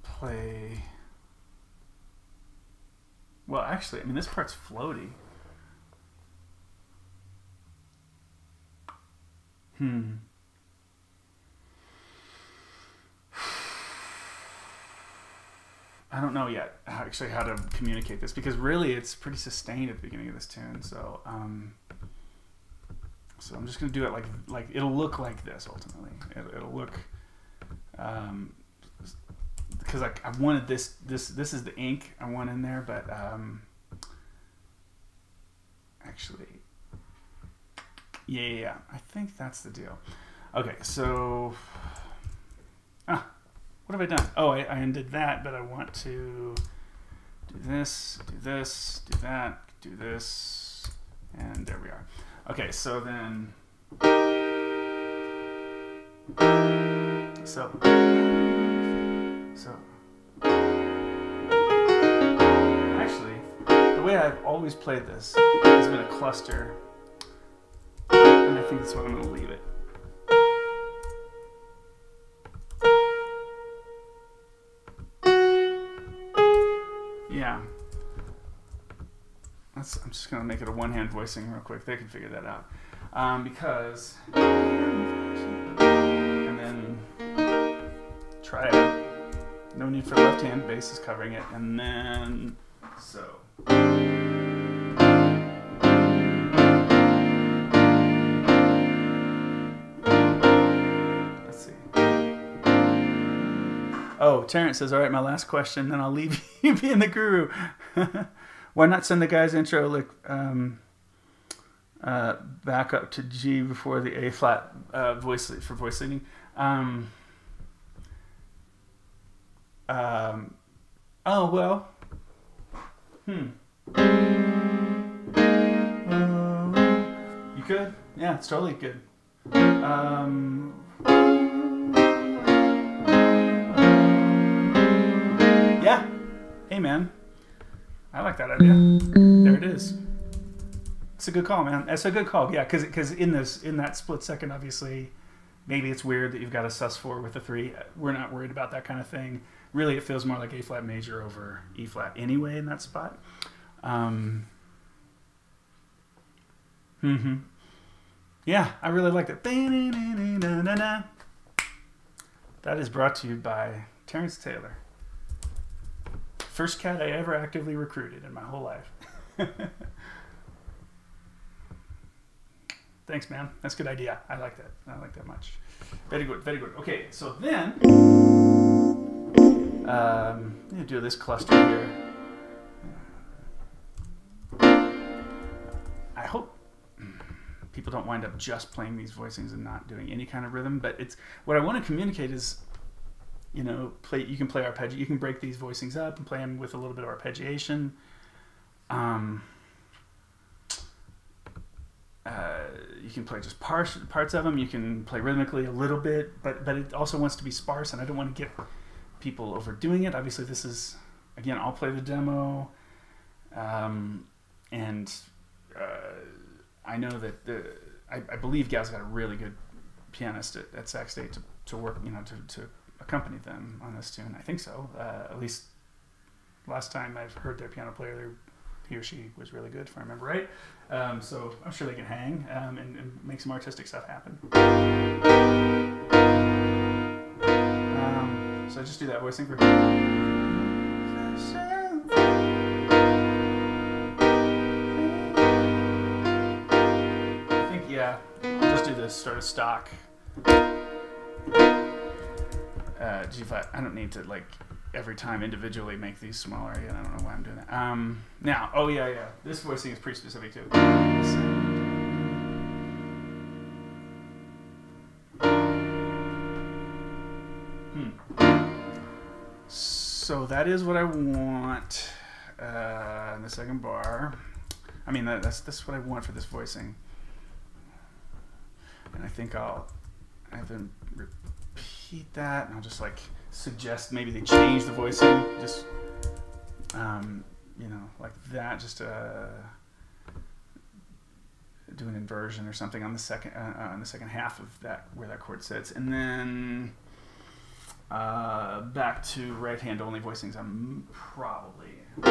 Play. Well, actually, I mean, this part's floaty. I don't know yet actually how to communicate this, because really it's pretty sustained at the beginning of this tune. So so I'm just gonna do it like it'll look like this ultimately. It'll look because I wanted this is the ink I want in there, but actually. Yeah, I think that's the deal. Okay, so what have I done? Oh, I undid that, but I want to do this, do this, do that, do this, and there we are. Okay, so then, so actually, the way I've always played this has been a cluster. And I think that's what I'm going to leave it. Yeah. I'm just going to make it a one-hand voicing real quick. They can figure that out. Because... And then... Try it. No need for left hand. Bass is covering it. And then... So... Oh, Terrence says, all right, my last question, then I'll leave you being the guru. Why not send the guy's intro back up to G before the A flat voice leading? Oh, well. You could? Yeah, it's totally good. Yeah. Hey, man. I like that idea. There it is. It's a good call, man. It's a good call. Yeah, because in that split second, obviously, maybe it's weird that you've got a sus4 with a 3. We're not worried about that kind of thing. Really, it feels more like A flat major over E flat anyway in that spot. Yeah, I really like that. That is brought to you by Terrence Taylor. First cat I ever actively recruited in my whole life. Thanks, man. That's a good idea. I like that. I like that much. Very good. Very good. Okay, so then you do this cluster here. I hope people don't wind up just playing these voicings and not doing any kind of rhythm. But it's what I want to communicate is, you know, you can play arpeggio. You can break these voicings up and play them with a little bit of arpeggiation. You can play just parts of them. You can play rhythmically a little bit, but it also wants to be sparse, and I don't want to get people overdoing it. Obviously, this is, again, I'll play the demo, and I know that I believe Gal's got a really good pianist at Sac State to work, you know, to accompany them on this tune. I think so. At least last time I've heard their piano player, he or she was really good, if I remember right. So I'm sure they can hang and make some artistic stuff happen. So I just do that voicing for. I think, yeah, I'll just do this sort of stock G5. I don't need to like every time individually make these smaller. Again, I don't know why I'm doing that. Now, oh yeah, this voicing is pretty specific too. So that is what I want in the second bar. I mean, that's what I want for this voicing. And I think I'll have them repeat that, and I'll just like suggest maybe they change the voicing, just you know, like that, just do an inversion or something on the second half of that where that chord sits, and then back to right hand only voicings. I'm probably let's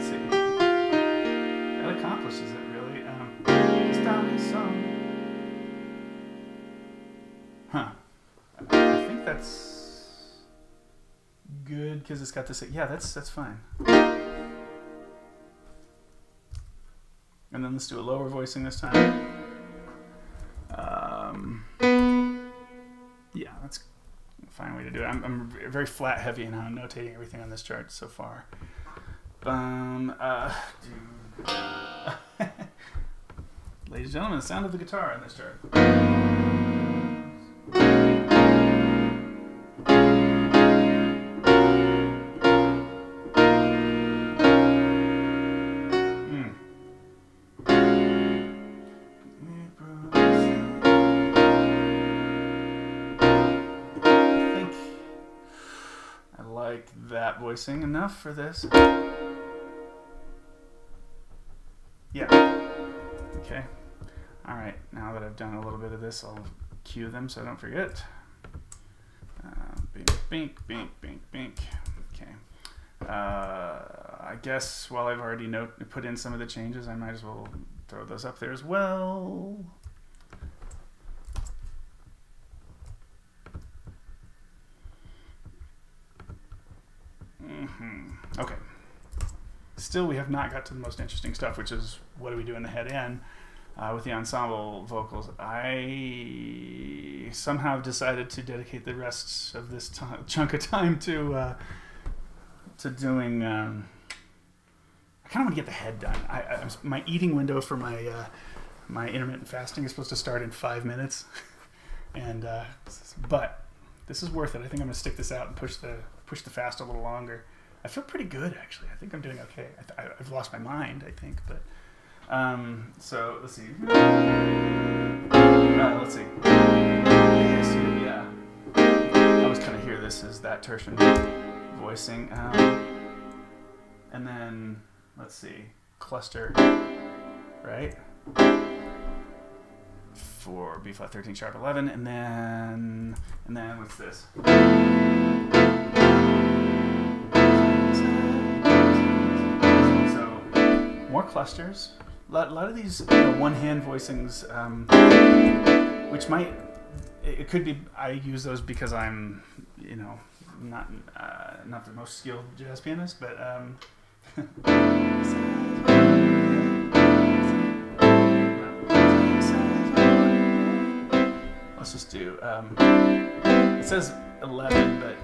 see, that accomplishes it really. It's down this song. Huh. I think that's good because it's got this. Yeah, that's fine. And then let's do a lower voicing this time. Yeah, that's a fine way to do it. I'm very flat heavy in how I'm notating everything on this chart so far. Ladies and gentlemen, the sound of the guitar on this chart. That voicing enough for this. Yeah. Okay. All right. Now that I've done a little bit of this, I'll cue them so I don't forget. Bink, bink, bink, bink, bink. Okay. I guess while I've already put in some of the changes, I might as well throw those up there as well. Okay. Still, we have not got to the most interesting stuff, which is what do we do in the head in with the ensemble vocals. I somehow decided to dedicate the rest of this chunk of time to doing. I kind of want to get the head done. My eating window for my intermittent fasting is supposed to start in 5 minutes, and but this is worth it. I think I'm going to stick this out and push the fast a little longer. I feel pretty good, actually. I think I'm doing okay. I've lost my mind, I think, but so let's see. Let's see. Yeah, I always kind of hear this as that tertian voicing, and then let's see, cluster, right? For B flat 13 sharp 11, and then what's this? More clusters. A lot of these one-hand voicings, which it could be I use those because I'm, not the most skilled jazz pianist, but let's just do. It says 11, but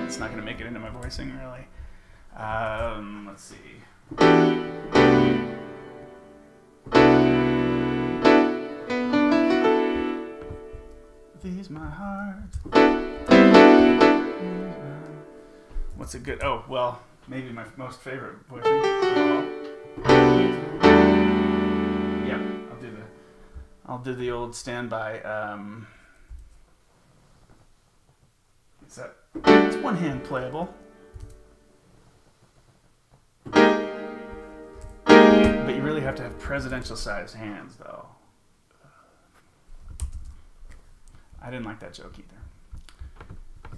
it's not going to make it into my voicing really. Let's see. These my heart. What's a good? Oh well, maybe my most favorite voicing. Yeah, I'll do the old standby. It's one hand playable, but you really have to have presidential sized hands, though. I didn't like that joke either.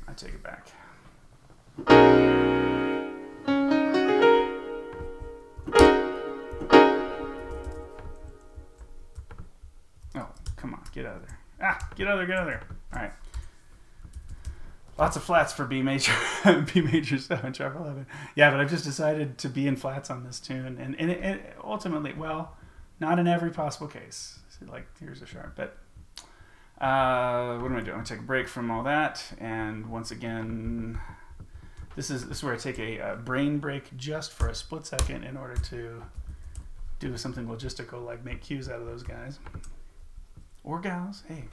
I take it back. Oh, come on, get out of there. Get out of there, get out of there. All right. Lots of flats for B major, B major 7 sharp 11. Yeah, but I've just decided to be in flats on this tune, and it ultimately, well, not in every possible case. So like here's a sharp, but what am I doing? I'm gonna take a break from all that, and once again, this is where I take a brain break just for a split second in order to do something logistical like make cues out of those guys or gals. Hey.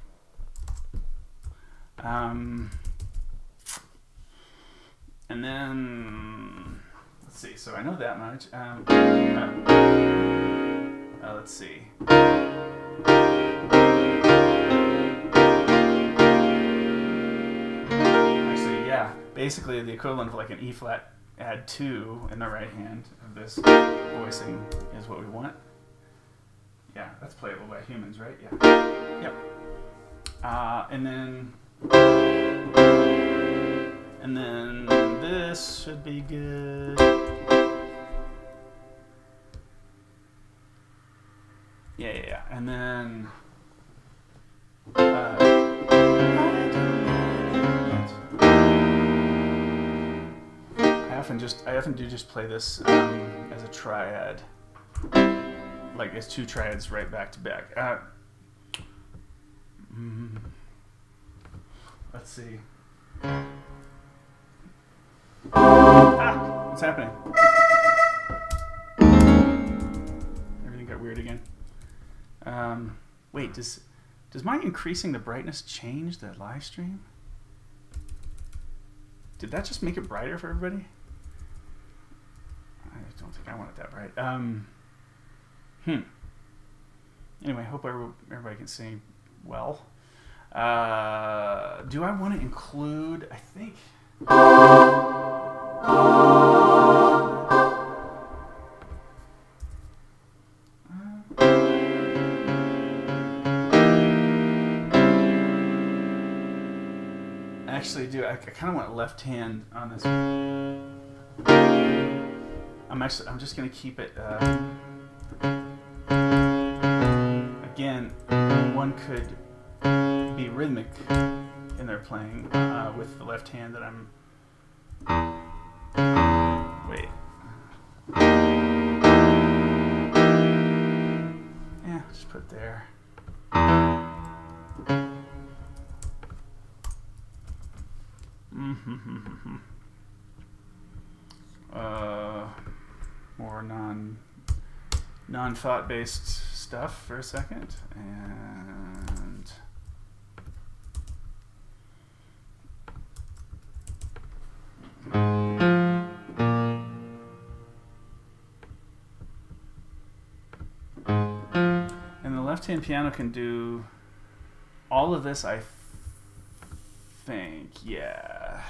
And then, let's see, so I know that much. Let's see. Actually, yeah, basically the equivalent of like an E flat add 2 in the right hand of this voicing is what we want. Yeah, that's playable by humans, right? Yeah. Yep. And then this should be good. Yeah. And then I often do just play this as a triad, like as 2 triads right back to back. Let's see. What's happening? Everything got weird again. Wait, does my increasing the brightness change the live stream? Did that just make it brighter for everybody? I don't think I want it that bright. Anyway, hope everybody can see well. Do I want to include, I think... Actually, I kind of want left hand on this. I'm just going to keep it. Again, one could be rhythmic in their playing with the left hand that I'm. Wait. Yeah, just put it there. More non-thought based stuff for a second, and the left-hand piano can do all of this, I think. Yeah.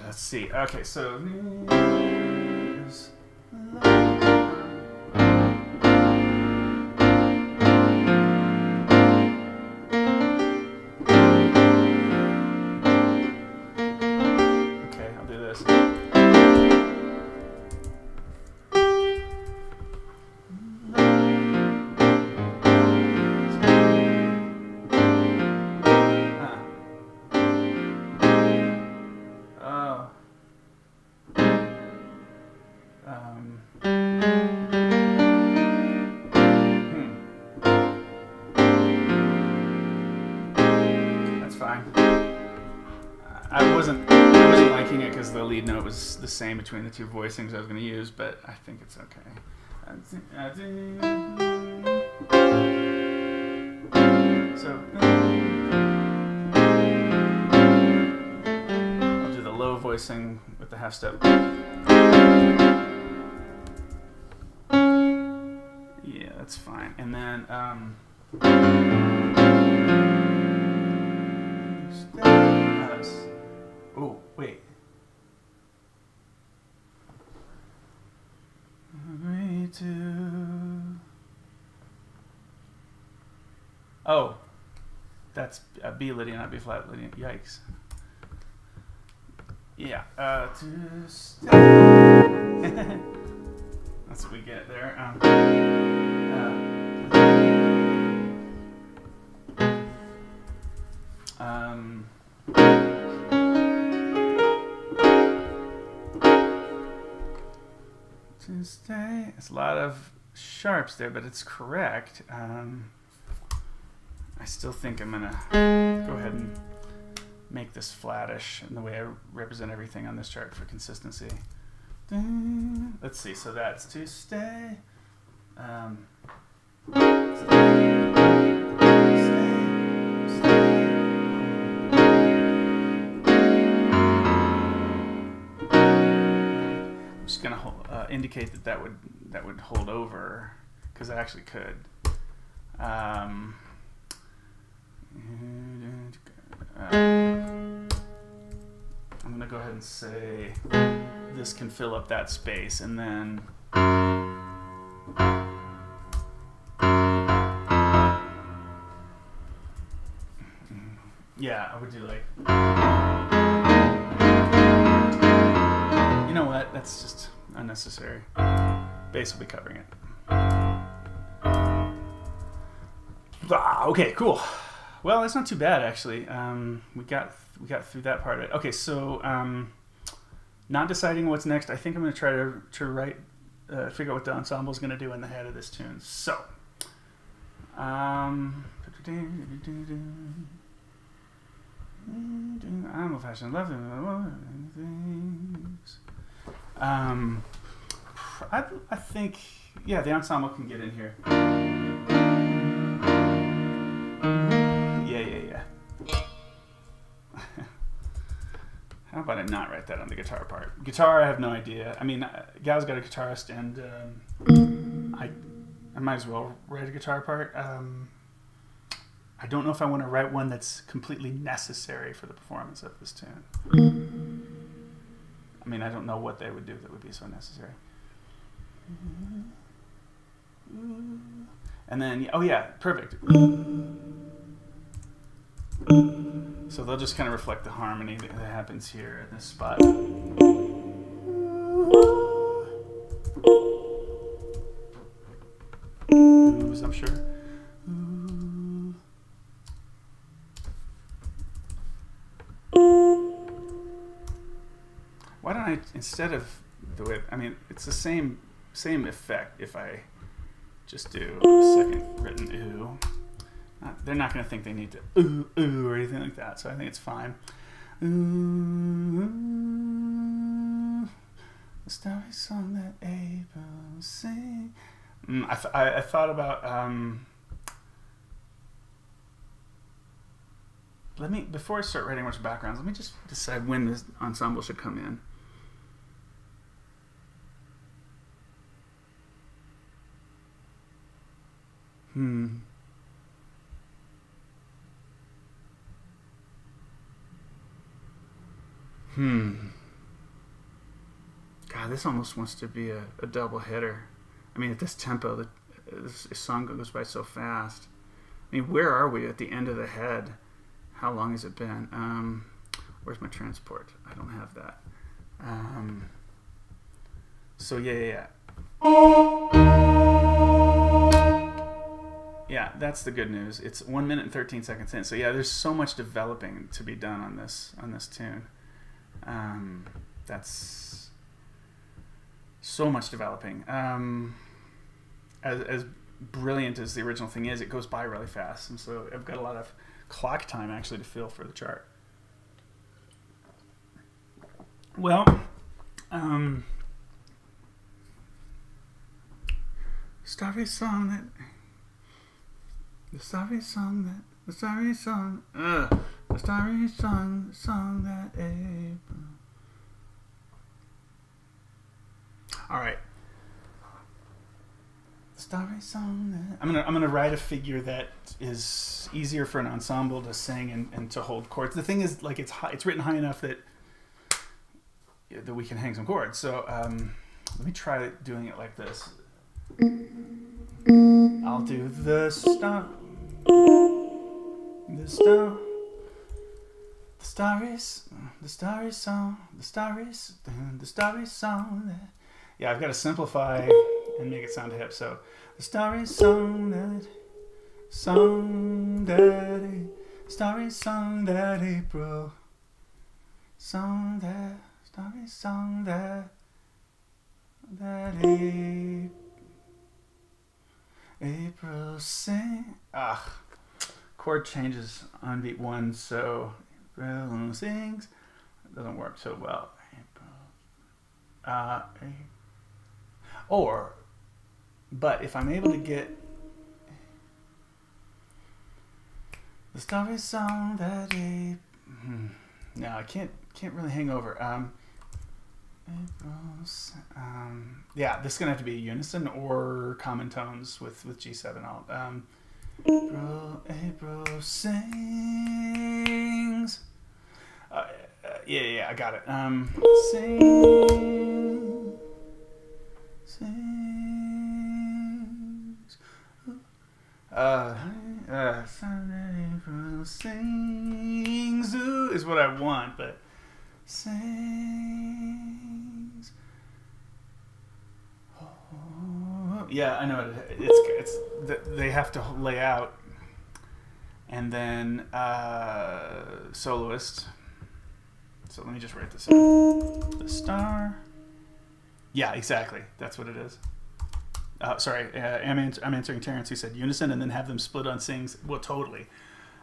Let's see. Okay, so I'll do this. fine. I wasn't liking it because the lead note was the same between the two voicings I was going to use, but I think it's okay. So I'll do the low voicing with the half step. Yeah, that's fine. And then oh, wait. Oh, that's a B Lydian, not B flat Lydian. Yikes. Yeah. To stay. That's what we get there. To stay. It's a lot of sharps there, but it's correct. I still think I'm gonna go ahead and make this flattish in the way I represent everything on this chart for consistency. Let's see, so that's to stay. I'm just gonna indicate that would hold over, because I actually could. I'm going to go ahead and say this can fill up that space, and then yeah, I would do like, you know what, that's just unnecessary. Bass will be covering it. Okay, cool. Well, that's not too bad, actually. We got through that part of it. Okay, so not deciding what's next. I think I'm going to try to figure out what the ensemble is going to do in the head of this tune. So, I'm a fashion love things. I think, yeah, the ensemble can get in here. Yeah. How about I not write that on the guitar part? Guitar, I have no idea. I mean, Gal's got a guitarist, and I might as well write a guitar part. I don't know if I want to write one that's completely necessary for the performance of this tune. I mean, I don't know what they would do that would be so necessary. And then, oh yeah, perfect. So they'll just kind of reflect the harmony that happens here in this spot. Oohs, I'm sure. Why don't I, instead of the way, I mean, it's the same effect if I just do a second written ooh. They're not going to think they need to ooh, ooh, or anything like that, so I think it's fine. Ooh, the starry song that April sing. I thought about, before I start writing a bunch of backgrounds, let me just decide when this ensemble should come in. God, this almost wants to be a double hitter. I mean, at this tempo, this song goes by so fast. I mean, where are we at the end of the head? How long has it been? Where's my transport? I don't have that. So yeah. Yeah, that's the good news. It's 1 minute and 13 seconds in. So yeah, there's so much developing to be done on this tune. That's so much developing. As brilliant as the original thing is, it goes by really fast. And so I've got a lot of clock time actually to fill for the chart. Well, starry song that, the starry song that, the starry song, the starry song, the song that April. All right. The starry song that, I'm gonna write a figure that is easier for an ensemble to sing and to hold chords. The thing is, like, it's written high enough that we can hang some chords. So let me try doing it like this. I'll do the star, the star, the starry song, the starry song, the starry song. Yeah, I've got to simplify and make it sound hip. So the starry song that, starry song that April, song that, starry song that April sing. Chord changes on beat 1, so April sings. It doesn't work so well. But if I'm able to get the starry song that no, I can't really hang over. Yeah, this is gonna have to be unison or common tones with G7. April sings. Yeah, I got it. Sings. April sings. Ooh, is what I want, but sings. Oh, yeah, I know it's they have to lay out, and then soloist. So let me just write this in. The star. Yeah, exactly. That's what it is. Sorry, I'm answering Terrence, who said unison and then have them split on sings. Well, totally.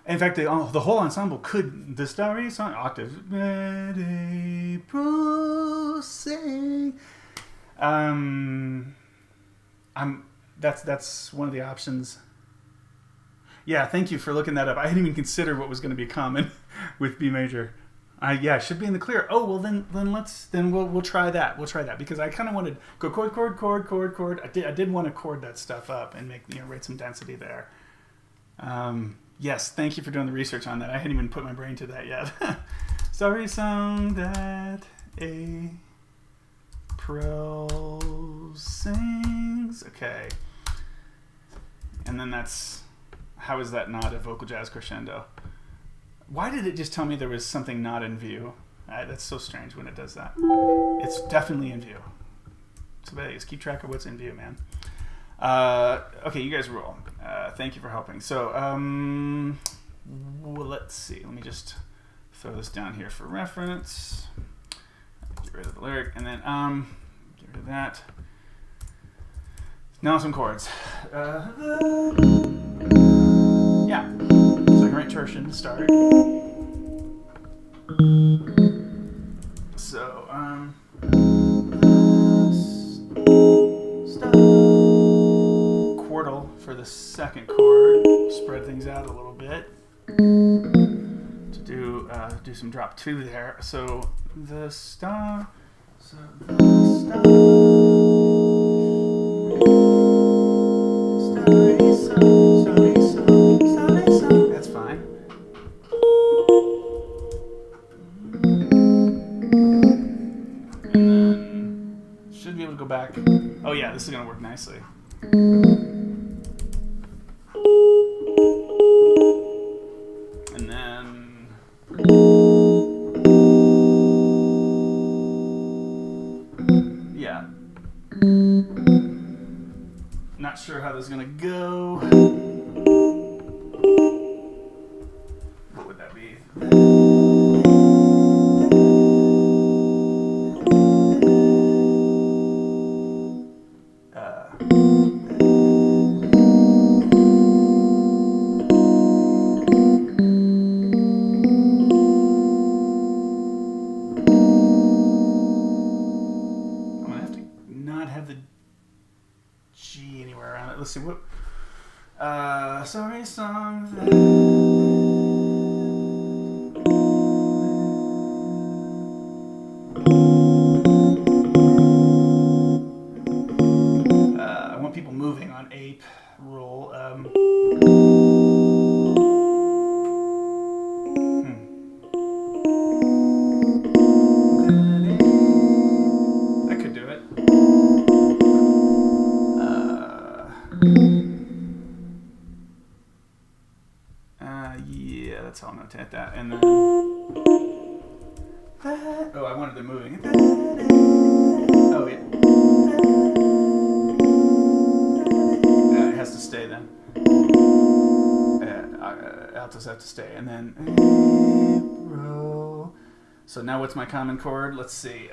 In fact, the whole ensemble could, the starry song, octaves. Let April sing. That's one of the options. Yeah, thank you for looking that up. I hadn't even considered what was going to be common with B major. Yeah, it should be in the clear. Oh, well then we'll try that. We'll try that because I kind of wanted go chord. I did want to chord that stuff up and make, write some density there. Yes, thank you for doing the research on that. I hadn't even put my brain to that yet. Sorry, song that April sings. Okay, and then how is that not a vocal jazz crescendo? Why did it just tell me there was something not in view? That's so strange when it does that. It's definitely in view. So Vegas, keep track of what's in view, man. Okay, you guys roll. Thank you for helping. So, well, let's see. Let me just throw this down here for reference. Get rid of the lyric, and then get rid of that. Now some chords. Yeah. So I can write tertian to start. So, quartal for the second chord. Spread things out a little bit to do some drop 2 there. So the star. So the star. Starry song, starry song, starry song. That's fine. And then should be able to go back. Oh yeah, this is gonna work nicely. And then yeah. Not sure how this is gonna go. What would that be? song that I want people moving on ape rule. I could do it. Yeah, that's how I'll notate that. And then, oh, I wanted the moving. Oh, yeah. It has to stay then. Altos have to stay. And then, April. So now what's my common chord? Let's see.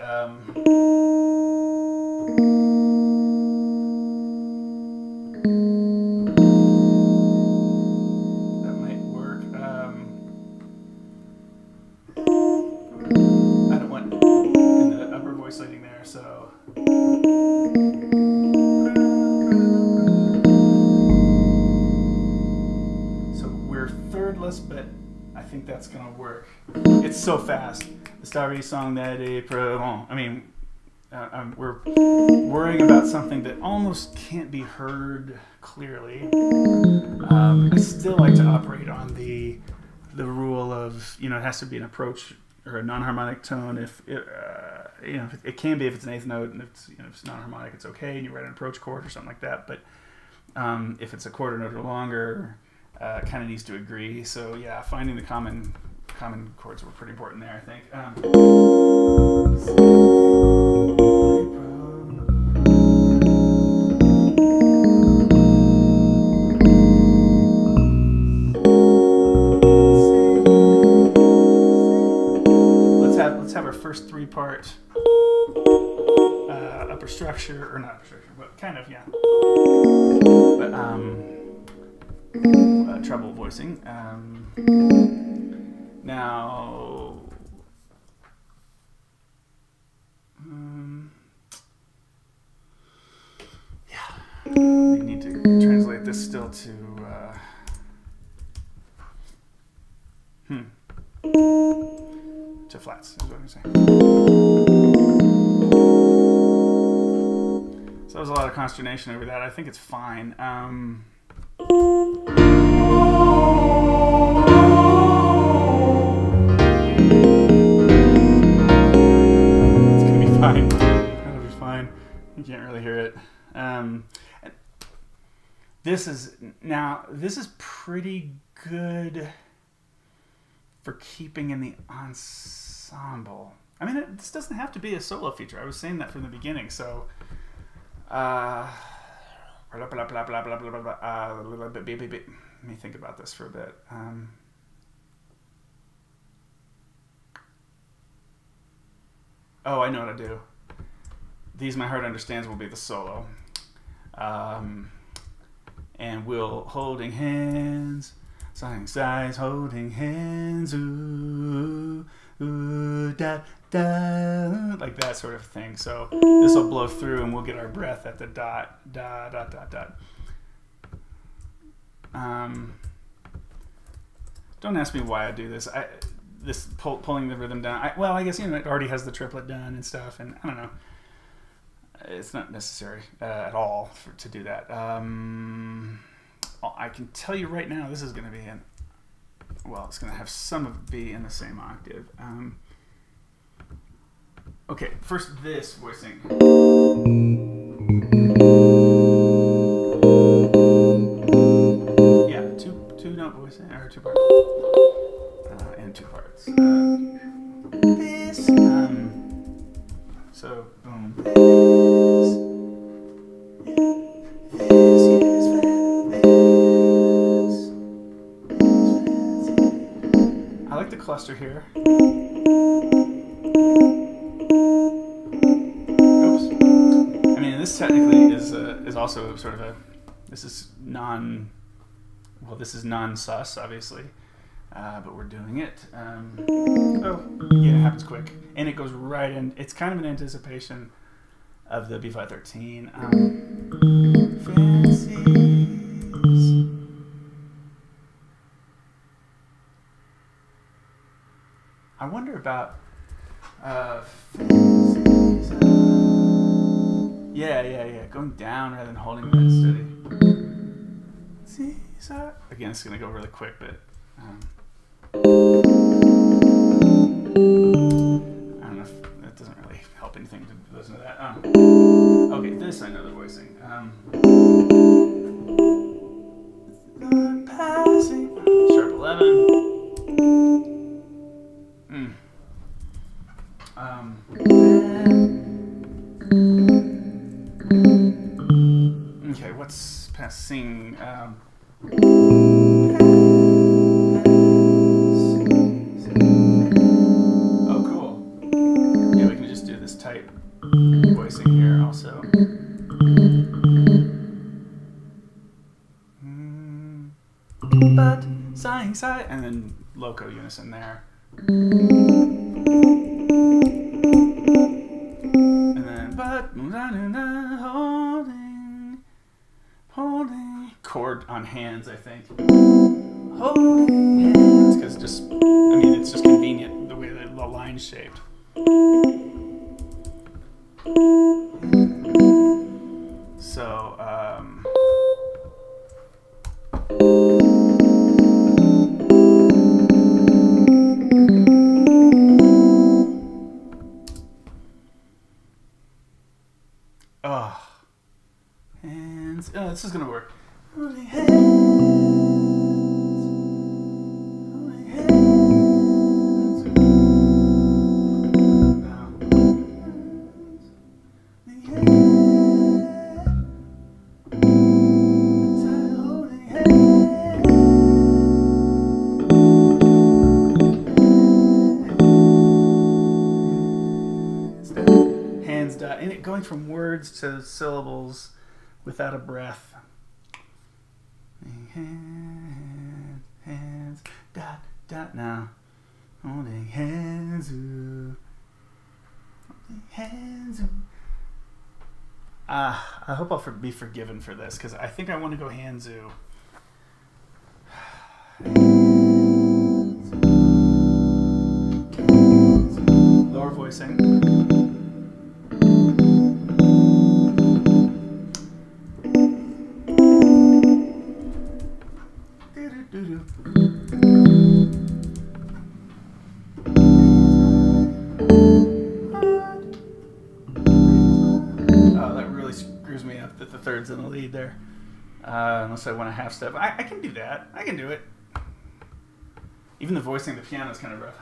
Leading there, so we're thirdless, but I think that's gonna work. It's so fast. The starry song that April. I mean, we're worrying about something that almost can't be heard clearly. I still like to operate on the rule of, you know, it has to be an approach or a non-harmonic tone. If it, you know, it can be if it's an eighth note, and if it's, you know, if it's non-harmonic, it's okay, and you write an approach chord or something like that. But if it's a quarter note or longer, kind of needs to agree. So yeah, finding the common chords were pretty important there, I think. Let's have our first three-part upper structure, or not upper structure, but kind of, yeah. But treble voicing. Now, yeah, we need to translate this still to flats, is what I'm saying. So there was a lot of consternation over that. I think it's fine. It's gonna be fine. It'll be fine. You can't really hear it. This is pretty good for keeping in the ensemble. I mean, this doesn't have to be a solo feature. I was saying that from the beginning. So, let me think about this for a bit. Oh, I know what to do. These My Heart Understands will be the solo. And we'll holding hands. Song sighs, holding hands, ooh, ooh, da, da, like that sort of thing. So this will blow through and we'll get our breath at the dot, da, dot, dot, dot. Don't ask me why I do this. Pulling the rhythm down. Well, I guess, you know, it already has the triplet done and stuff, and I don't know. It's not necessary at all to do that. I can tell you right now, this is going to be it's going to have some of it be in the same octave. Okay, first this voicing. Yeah, two note voicing, or two parts, and two parts. This, so boom. I like the cluster here. Oops. I mean, this technically is also sort of this is non-sus, obviously, but we're doing it. Oh, yeah, it happens quick, and it goes right in. It's kind of an anticipation of the B-flat 13. Fancies. I wonder about yeah, going down rather than holding that steady. Again, it's gonna go really quick, but I don't know if that doesn't really help anything to listen to that. Okay, this I know the voicing. Passing sharp 11. Okay, what's passing? Oh, cool. Yeah, we can just do this tight voicing here also. But sighing, sigh, and then loco unison there. And then but holding chord on hands, I think. Holding hands, because just, I mean, it's just convenient the way the line's shaped. So, hands. Oh, this is gonna work. Holding hands. Holding hands. Now. Holding hands. Hands dot. And it going from words to syllables without a breath. Hands, dot, dot, now. Holding hands, ooh. Holding hands, ooh. I hope I'll be forgiven for this, because I think I want to go hands, ooh. Lower voicing. Oh, that really screws me up that the third's in the lead there. Unless I want a half step. I can do that. I can do it. Even the voicing of the piano is kind of rough.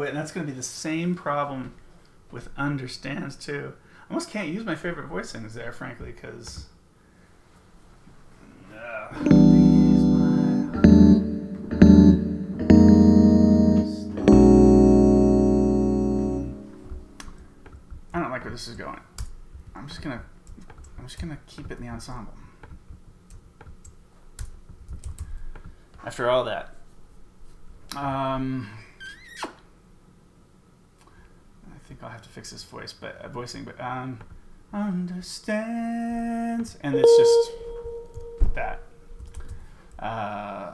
And that's going to be the same problem with understands too. I almost can't use my favorite voicings there, frankly, because I don't like where this is going. I'm just gonna keep it in the ensemble. After all that, I think I'll have to fix this voice, but voicing. But understands, and it's just that.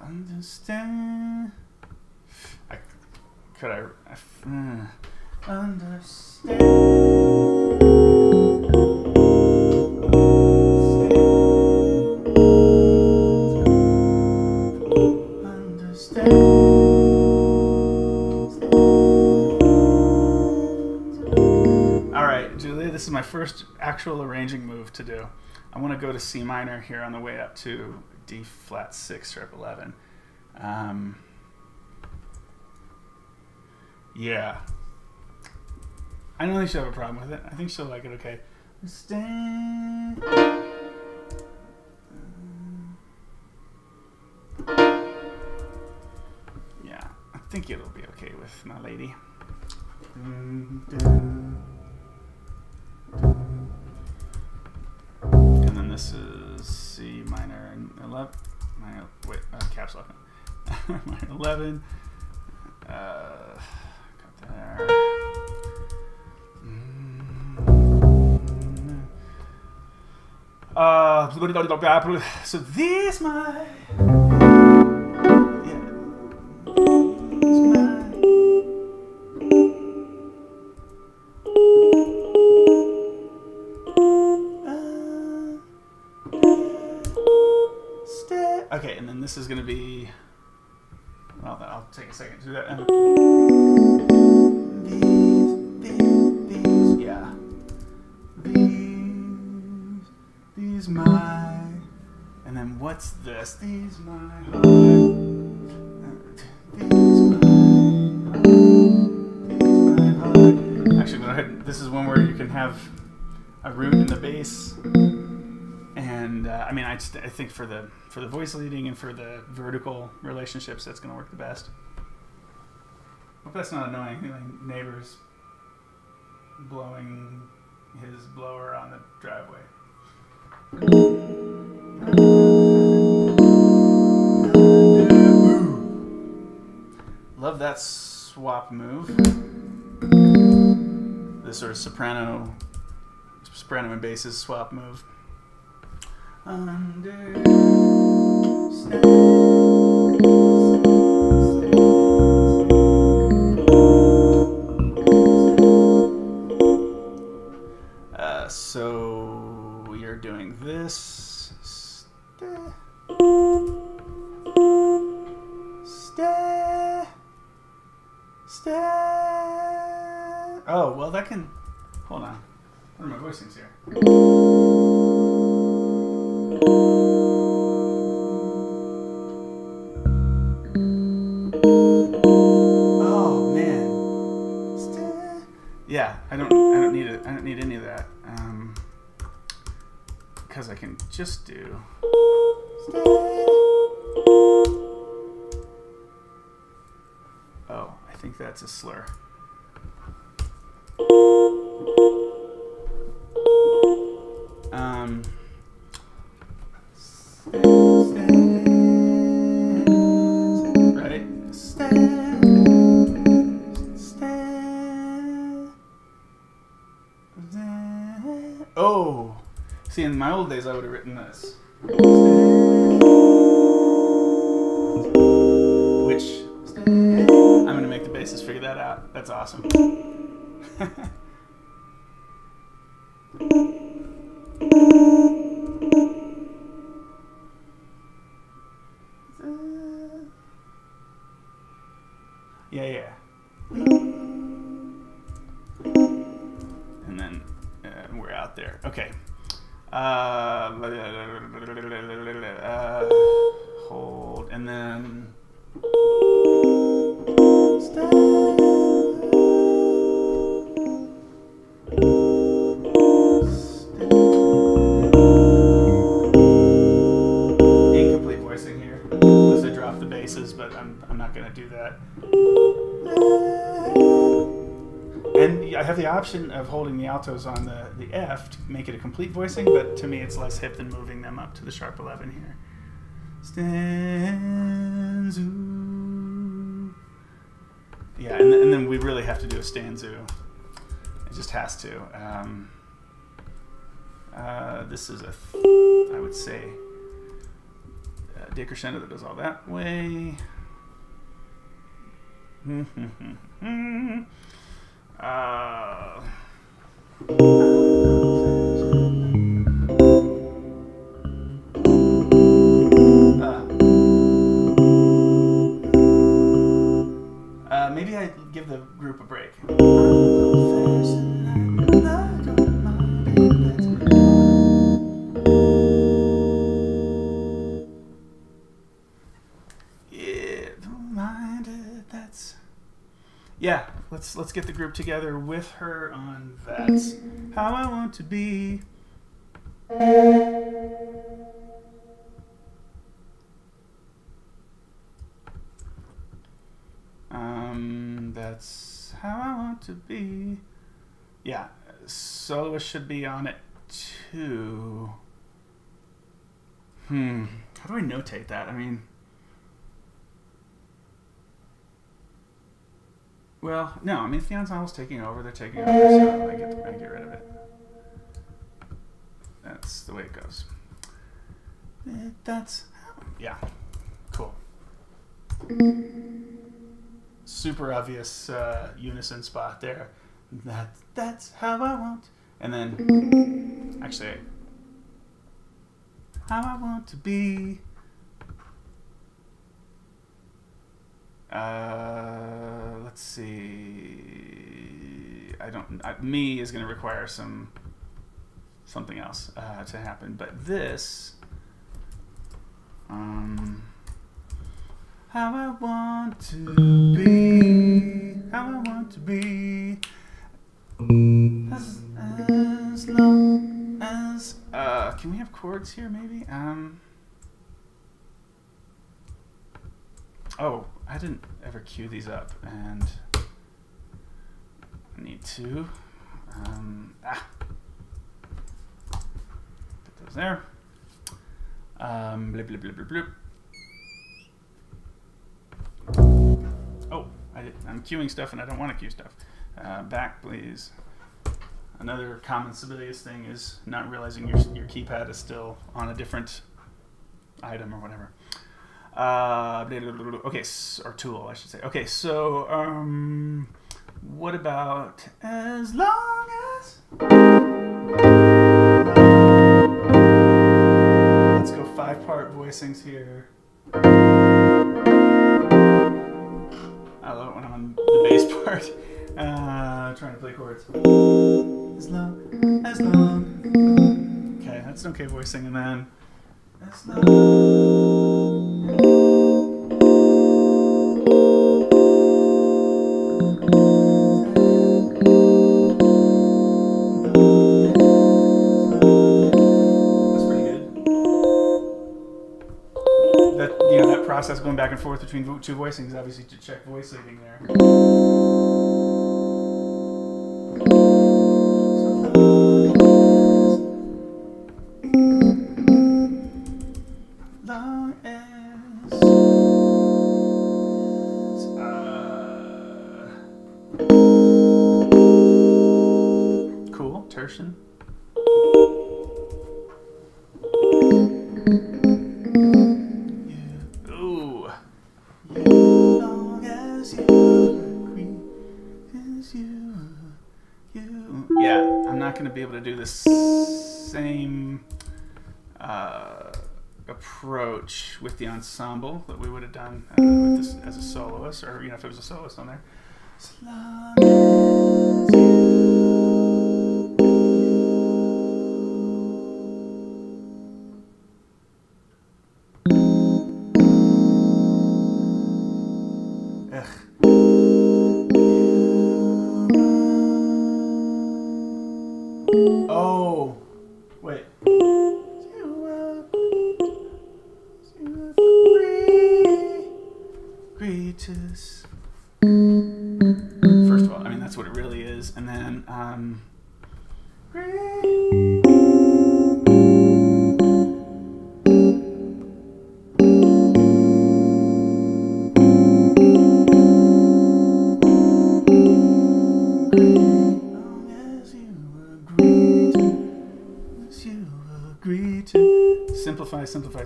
Understand. Understand. Julia, this is my first actual arranging move to do. I want to go to C minor here on the way up to D flat 6 sharp 11. Yeah. I don't think she'll have a problem with it. I think she'll like it okay. Stand. Yeah, I think it'll be okay with my lady. And then this is C. 11. Wait, caps lock. My 11. Got there. So this my. Okay, and then this is going to be. Well, I'll take a second to do that. These, yeah. These my. And then what's this? These my heart. These my heart. Actually, go ahead. This is one where you can have a root in the bass. And I mean, I think for the voice leading and for the vertical relationships, that's going to work the best. Hope that's not annoying. Like neighbors blowing his blower on the driveway. Love that swap move. This sort of soprano and basses swap move. So you're doing this. Oh, well, that can. Hold on. What are my voicings here? Oh man. Yeah, I don't need it. I don't need any of that. Because I can just do. Oh, I think that's a slur. Right? Oh, see, in my old days, I would have written this. Which, I'm going to make the bassist figure that out. That's awesome. Yeah. And then we're out there. Okay. Hold, and then. Incomplete voicing here. Unless I drop the basses, but I'm not going to do that. And I have the option of holding the altos on the F to make it a complete voicing, but to me it's less hip than moving them up to the sharp 11 here. Stanzu. Yeah, and then we really have to do a stanzu. It just has to. This is I would say, decrescendo that goes all that way. Maybe I give the group a break. Yeah, let's get the group together with her on That's How I Want to Be. That's How I Want to Be. Yeah, soloist should be on it too. How do I notate that? I mean, well, no. I mean, if the ensemble's taking over, they're taking over, so I get rid of it. That's the way it goes. Yeah, cool. Super obvious unison spot there. That's how I want. And then, actually, how I want to be. Let's see. Me is going to require something else to happen. But this, how I want to be, how I want to be, as long as, can we have chords here maybe? Oh, I didn't ever cue these up, and I need to, put those there. Blip, blip, blip, blip, blip. Oh, I'm queuing stuff and I don't want to queue stuff. Back, please. Another common Sibelius thing is not realizing your keypad is still on a different item or whatever. Okay, or tool, I should say. Okay, so what about as long as? Let's go 5-part voicings here. I love it when I'm on the bass part, trying to play chords. As long. Okay, that's an okay voicing, and then as long. That process going back and forth between two voicings, obviously to check voice leading there. Long as cool, tertian. Going to be able to do the same approach with the ensemble that we would have done with this as a soloist, or if it was a soloist on there. As long as oh, wait. First of all, I mean, that's what it really is. And then,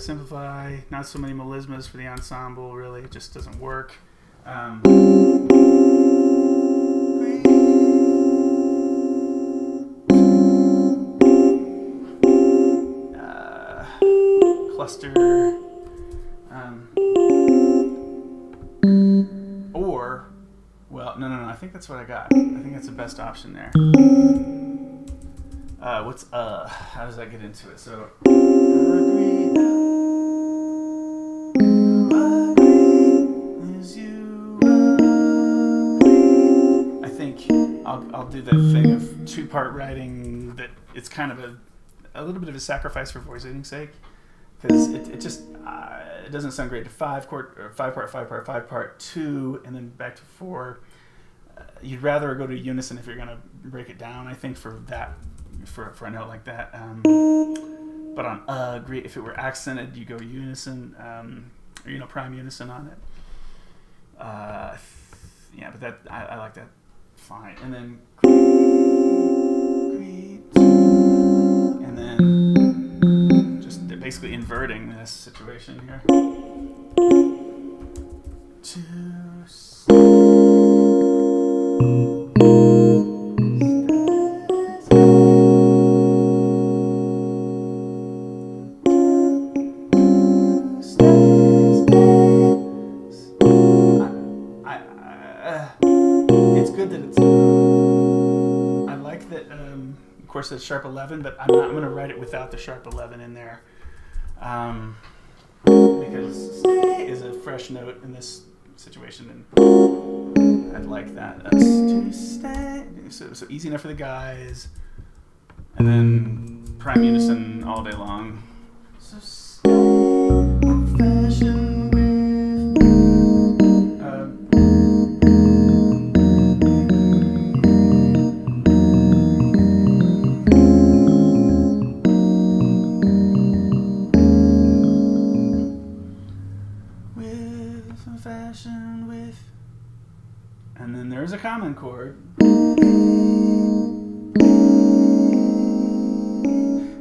simplify. Not so many melismas for the ensemble, really. It just doesn't work. Cluster. Or, well, no. I think that's what I got. I think that's the best option there. How does that get into it? So, I think I'll do that thing of 2-part writing that it's kind of a little bit of a sacrifice for voice leading's sake, because it just it doesn't sound great to 5-part 2 and then back to 4. You'd rather go to unison if you're going to break it down, I think, for that. For a note like that. But on if it were accented, you go unison, or, you know, prime unison on it. Yeah, but that I like that fine. And then and then just basically inverting this situation here. It's good that it's. I like that. Of course, it's sharp 11, but I'm going to write it without the sharp 11 in there, because stay is a fresh note in this situation, and I'd like that. To stay. So easy enough for the guys, and then prime unison all day long. So stay old-fashioned fashion with, and then there's a common chord.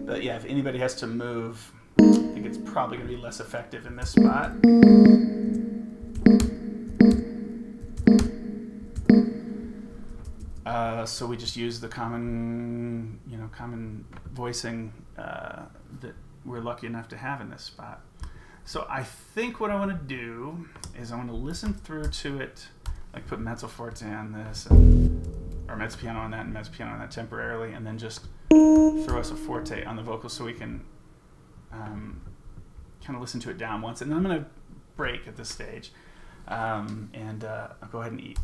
But yeah, if anybody has to move, I think it's probably going to be less effective in this spot. So we just use the common, you know, common voicing that we're lucky enough to have in this spot. So I think what I want to do is I want to listen through to it, like put mezzo forte on this, or mezzo piano on that, and mezzo piano on that temporarily, and then just throw us a forte on the vocals so we can kind of listen to it down once. And then I'm going to break at this stage, and I'll go ahead and eat.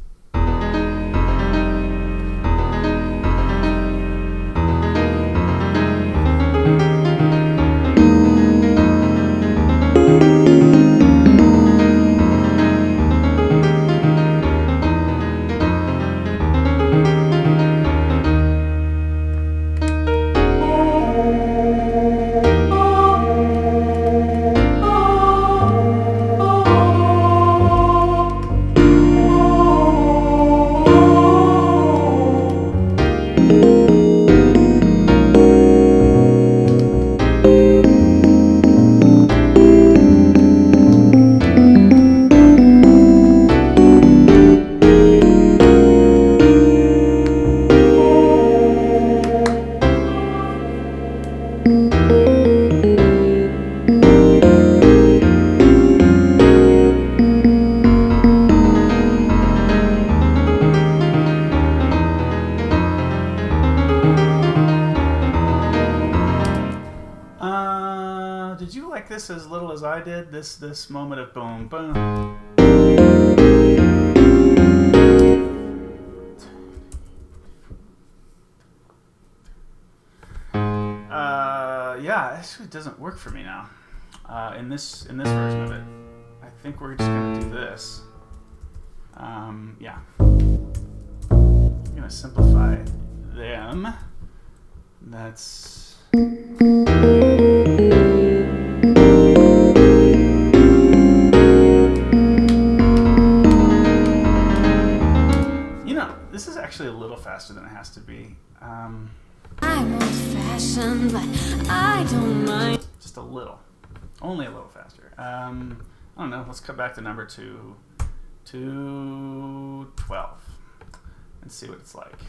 Did you like this as little as I did? This moment of boom, boom. Yeah, actually it doesn't work for me now. In this version of it, I think we're just gonna do this. Yeah, I'm gonna simplify them. That's. This is actually a little faster than it has to be. I'm old-fashioned, but I don't mind. Just a little. Only a little faster. I don't know. Let's cut back the number to 12 and see what it's like.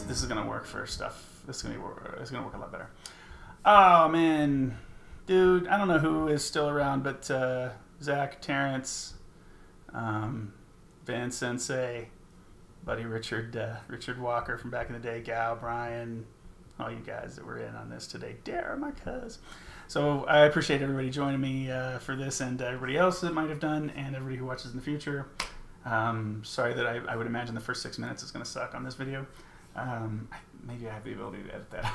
This is gonna work for stuff. It's gonna work a lot better. Oh man, dude, I don't know who is still around, but Zach, Terrence, Van Sensei, buddy Richard Walker from back in the day, Gal, Brian, all you guys that were in on this today, Dara, my cuz. So I appreciate everybody joining me for this, and everybody else that might have done, and everybody who watches in the future. Sorry that I would imagine the first 6 minutes is gonna suck on this video. Maybe I have the ability to edit that out.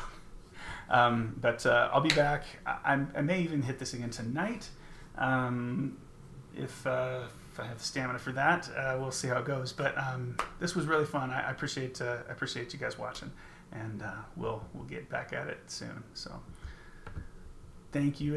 But I'll be back. I may even hit this again tonight. If I have the stamina for that, we'll see how it goes. But this was really fun. I appreciate you guys watching, and we'll get back at it soon. So thank you.